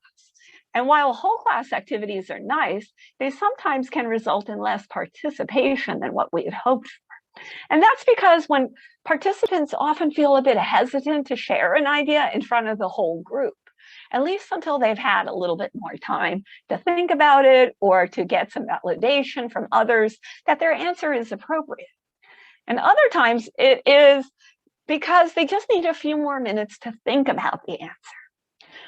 And while whole class activities are nice, they sometimes can result in less participation than what we had hoped for. And that's because when participants often feel a bit hesitant to share an idea in front of the whole group, at least until they've had a little bit more time to think about it or to get some validation from others that their answer is appropriate. And other times it is because they just need a few more minutes to think about the answer.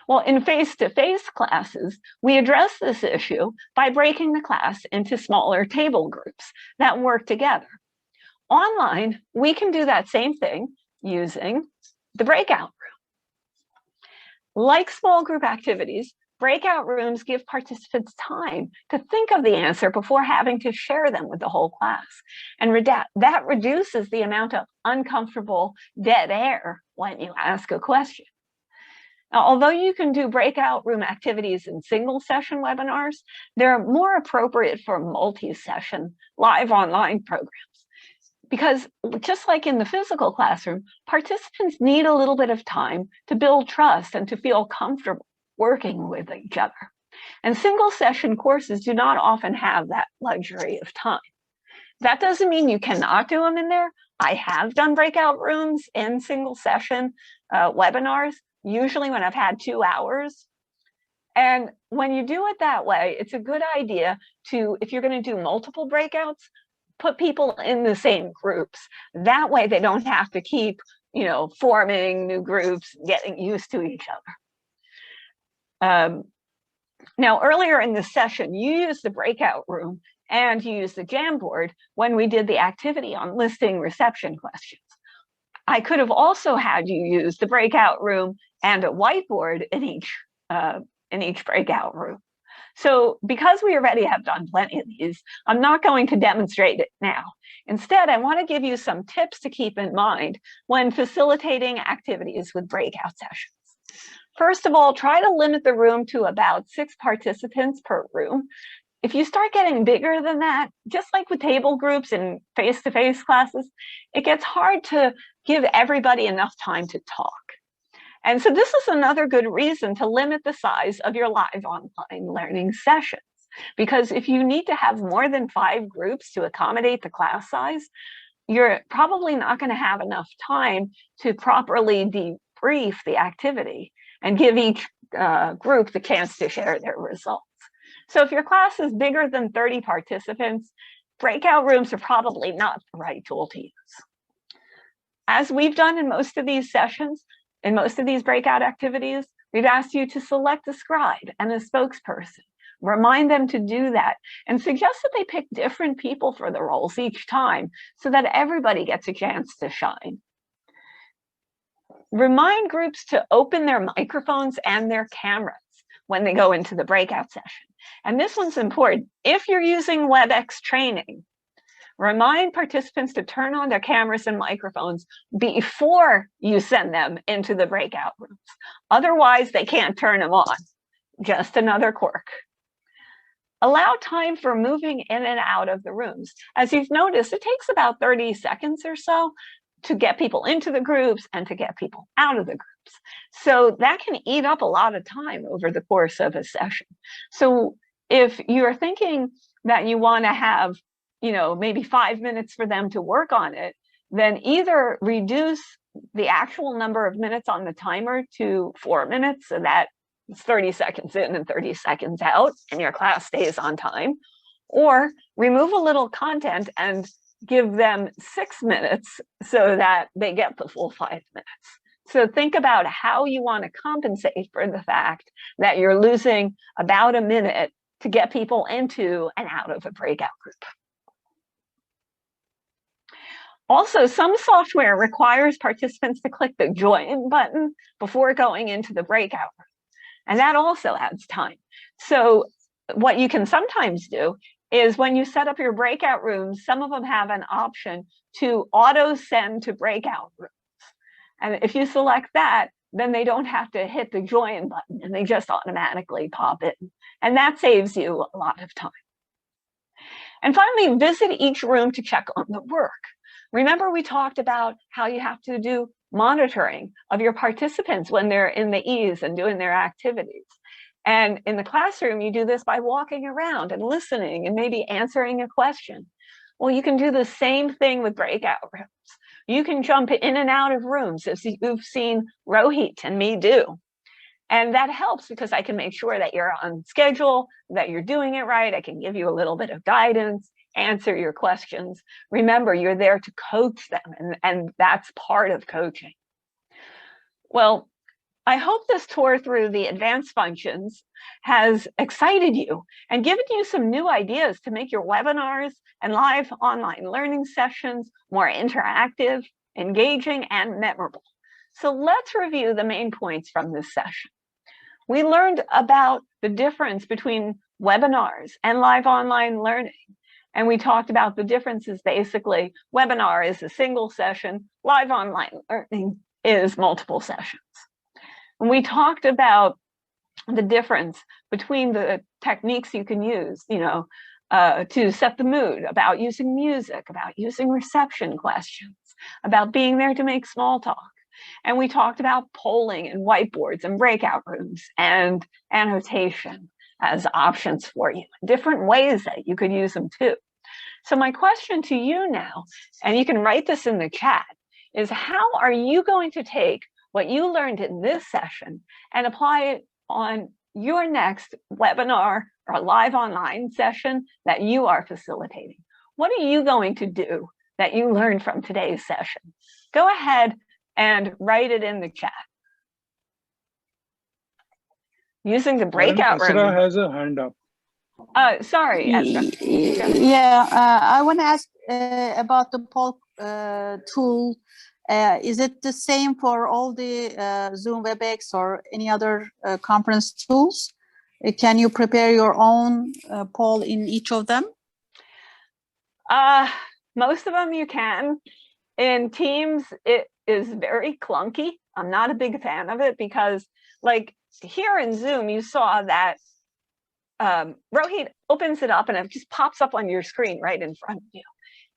Well, in face-to-face classes, we address this issue by breaking the class into smaller table groups that work together. Online, we can do that same thing using the breakout room. Like small group activities, breakout rooms give participants time to think of the answer before having to share them with the whole class. And that reduces the amount of uncomfortable dead air when you ask a question. Now, although you can do breakout room activities in single session webinars, they're more appropriate for multi-session live online programs. Because just like in the physical classroom, participants need a little bit of time to build trust and to feel comfortable working with each other. And single session courses do not often have that luxury of time. That doesn't mean you cannot do them in there. I have done breakout rooms in single session webinars, usually when I've had 2 hours. And when you do it that way, it's a good idea to, if you're going to do multiple breakouts, put people in the same groups. That way they don't have to keep, forming new groups, getting used to each other. Now, earlier in this session, you used the breakout room and you used the Jamboard when we did the activity on listing reception questions. I could have also had you use the breakout room and a whiteboard in each breakout room. So because we already have done plenty of these, I'm not going to demonstrate it now. Instead, I want to give you some tips to keep in mind when facilitating activities with breakout sessions. First of all, try to limit the room to about 6 participants per room. If you start getting bigger than that, just like with table groups and face-to-face classes, it gets hard to give everybody enough time to talk. And so this is another good reason to limit the size of your live online learning sessions. Because if you need to have more than 5 groups to accommodate the class size, you're probably not going to have enough time to properly debrief the activity and give each group the chance to share their results. So if your class is bigger than 30 participants, breakout rooms are probably not the right tool to use. As we've done in most of these sessions, in most of these breakout activities, we've asked you to select a scribe and a spokesperson. Remind them to do that and suggest that they pick different people for the roles each time so that everybody gets a chance to shine. Remind groups to open their microphones and their cameras when they go into the breakout session. And this one's important. If you're using WebEx training, remind participants to turn on their cameras and microphones before you send them into the breakout rooms. Otherwise, they can't turn them on. Just another quirk. Allow time for moving in and out of the rooms. As you've noticed, it takes about 30 seconds or so to get people into the groups and to get people out of the groups. So that can eat up a lot of time over the course of a session. So if you're thinking that you want to have, maybe 5 minutes for them to work on it, then either reduce the actual number of minutes on the timer to 4 minutes, so that it's 30 seconds in and 30 seconds out, and your class stays on time, or remove a little content and give them 6 minutes so that they get the full 5 minutes. So think about how you want to compensate for the fact that you're losing about a minute to get people into and out of a breakout group. Also, some software requires participants to click the join button before going into the breakout room. And that also adds time. So what you can sometimes do is when you set up your breakout rooms, some of them have an option to auto send to breakout rooms. And if you select that, then they don't have to hit the join button and they just automatically pop in. And that saves you a lot of time. And finally, visit each room to check on the work. Remember, we talked about how you have to do monitoring of your participants when they're in the E's and doing their activities. And in the classroom, you do this by walking around and listening and maybe answering a question. Well, you can do the same thing with breakout rooms. You can jump in and out of rooms, as you've seen Rohit and me do. And that helps because I can make sure that you're on schedule, that you're doing it right. I can give you a little bit of guidance, answer your questions. Remember, you're there to coach them, and that's part of coaching. Well, I hope this tour through the advanced functions has excited you and given you some new ideas to make your webinars and live online learning sessions more interactive, engaging, and memorable. So let's review the main points from this session. We learned about the difference between webinars and live online learning. And we talked about the differences. Basically, webinar is a single session, live online learning is multiple sessions. And we talked about the difference between the techniques you can use, to set the mood, about using music, about using reception questions, about being there to make small talk. And we talked about polling and whiteboards and breakout rooms and annotation as options for you, different ways that you could use them too. So my question to you now, and you can write this in the chat, is how are you going to take what you learned in this session and apply it on your next webinar or live online session that you are facilitating? What are you going to do that you learned from today's session? Go ahead and write it in the chat. Using the breakout room. Esra has a hand up. Sorry, Esra. Yeah, I want to ask about the poll tool. Is it the same for all the Zoom, WebEx, or any other conference tools? Can you prepare your own poll in each of them? Most of them you can. In Teams, it is very clunky. I'm not a big fan of it because, like here in Zoom, you saw that Rohit opens it up and it just pops up on your screen right in front of you.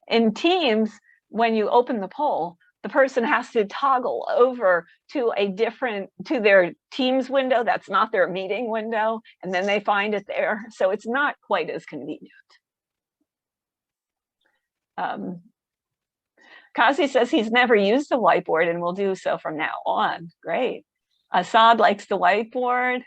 In Teams, when you open the poll, the person has to toggle over to their Teams window that's not their meeting window, and then they find it there. So it's not quite as convenient. Kazi says he's never used a whiteboard and will do so from now on. Great. Assad likes the whiteboard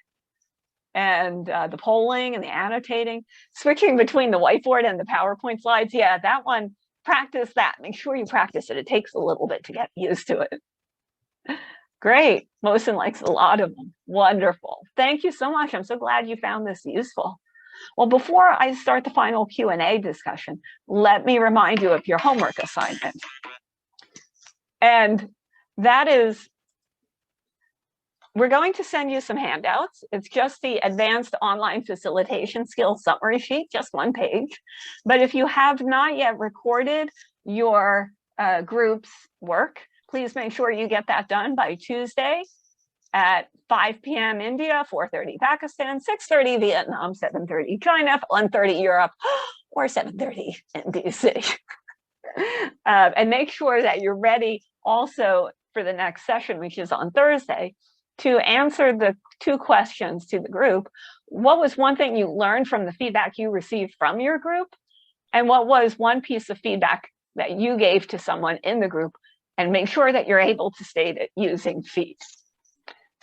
and the polling and the annotating. Switching between the whiteboard and the PowerPoint slides. Yeah, that one, practice that. Make sure you practice it. It takes a little bit to get used to it. Great. Mohsen likes a lot of them. Wonderful. Thank you so much. I'm so glad you found this useful. Well, before I start the final Q&A discussion, let me remind you of your homework assignment. And that is, we're going to send you some handouts. It's just the advanced online facilitation skills summary sheet, just one page. But if you have not yet recorded your group's work, please make sure you get that done by Tuesday at 5 p.m. India, 4:30 Pakistan, 6:30 Vietnam, 7:30 China, 1:30 Europe, or 7:30 in DC. And make sure that you're ready also for the next session, which is on Thursday, to answer the 2 questions to the group. What was one thing you learned from the feedback you received from your group? And what was one piece of feedback that you gave to someone in the group? And make sure that you're able to state it using feed.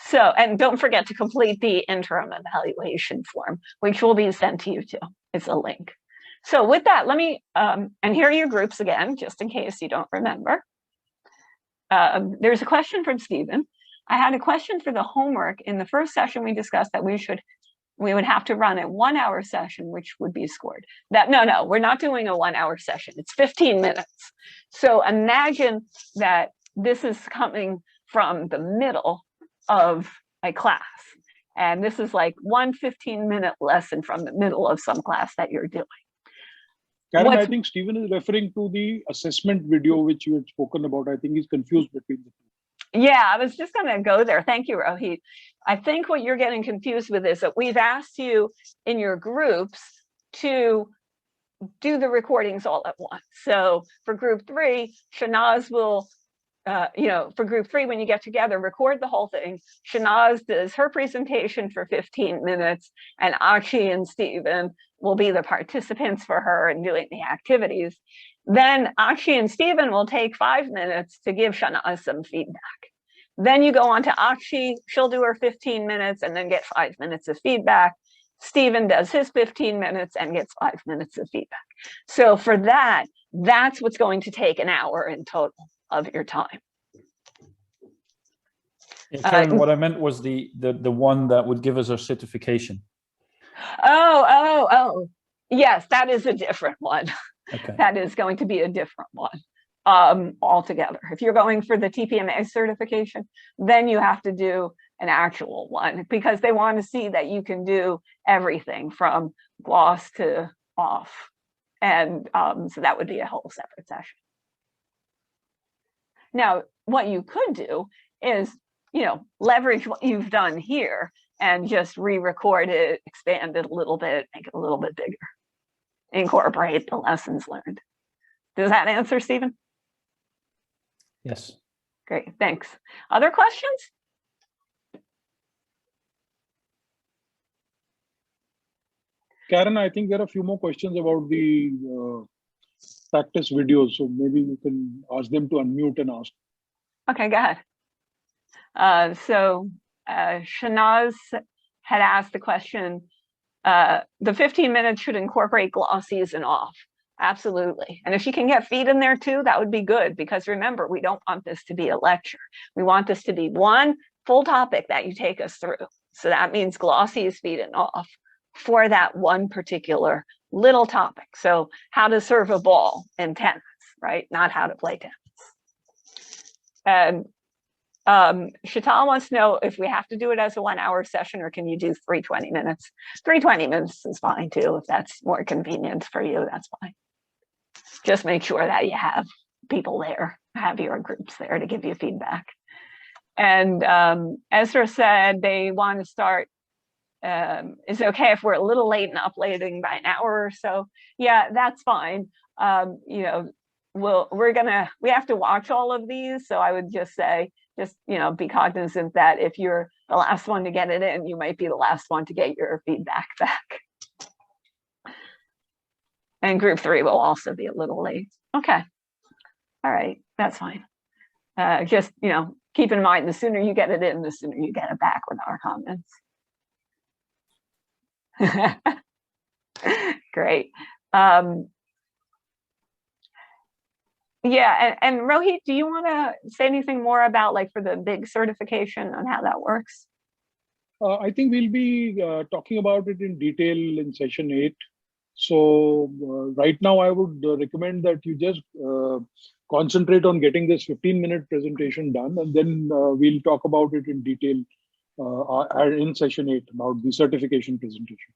So, and don't forget to complete the interim evaluation form, which will be sent to you too. It's a link. So with that, let me, and here are your groups again, just in case you don't remember. There's a question from Stephen. I had a question for the homework. In the first session, we discussed that we would have to run a 1-hour session, which would be scored. No, we're not doing a 1-hour session. It's 15 minutes. So imagine that this is coming from the middle of a class. And this is like one 15-minute lesson from the middle of some class that you're doing. Karen, I think Stephen is referring to the assessment video which you had spoken about. I think he's confused between the two. Yeah, I was just going to go there. Thank you, Rohit. I think what you're getting confused with is that we've asked you in your groups to do the recordings all at once. So for group 3, Shanaz will, for group 3, when you get together, record the whole thing. Shanaz does her presentation for 15 minutes, and Akshi and Stephen will be the participants for her and doing the activities. Then Akshi and Stephen will take 5 minutes to give Shanaz some feedback. Then you go on to Akshi, she'll do her 15 minutes and then get 5 minutes of feedback. Stephen does his 15 minutes and gets 5 minutes of feedback. So for that, that's what's going to take an hour in total of your time. Yeah, Karen, what I meant was the one that would give us our certification. Oh. Yes, that is a different one. Okay. That is going to be a different one altogether. If you're going for the TPMA certification, then you have to do an actual one because they want to see that you can do everything from gloss to off. And so that would be a whole separate session. Now, what you could do is, leverage what you've done here and just re-record it, expand it a little bit, make it a little bit bigger, incorporate the lessons learned. Does that answer, Stephen? Yes. Great, thanks. Other questions? Karen, I think there are a few more questions about the practice videos, so maybe you can ask them to unmute and ask. Okay, go ahead. Shanaz had asked the question, the 15 minutes should incorporate glossies and off. Absolutely. And if you can get feed in there too, that would be good because remember, we don't want this to be a lecture. We want this to be one full topic that you take us through. So that means glossies, feed and off for that one particular little topic. So how to serve a ball in tennis, right? Not how to play tennis. And Shatal wants to know if we have to do it as a 1 hour session or can you do 320 minutes? 320 minutes is fine too. If that's more convenient for you, that's fine. Just make sure that you have people there, have your groups there to give you feedback. And Ezra said they want to start, is it okay if we're a little late in uploading by an hour or so? Yeah, that's fine. We have to watch all of these. So I would just say, be cognizant that if you're the last one to get it in, you might be the last one to get your feedback back. And group 3 will also be a little late. Okay. All right, that's fine. Just, keep in mind, the sooner you get it in, the sooner you get it back with our comments. Great. Yeah, and Rohit, do you want to say anything more about for the big certification on how that works? I think we'll be talking about it in detail in session 8. So right now I would recommend that you just concentrate on getting this 15-minute presentation done, and then we'll talk about it in detail in session 8 about the certification presentation.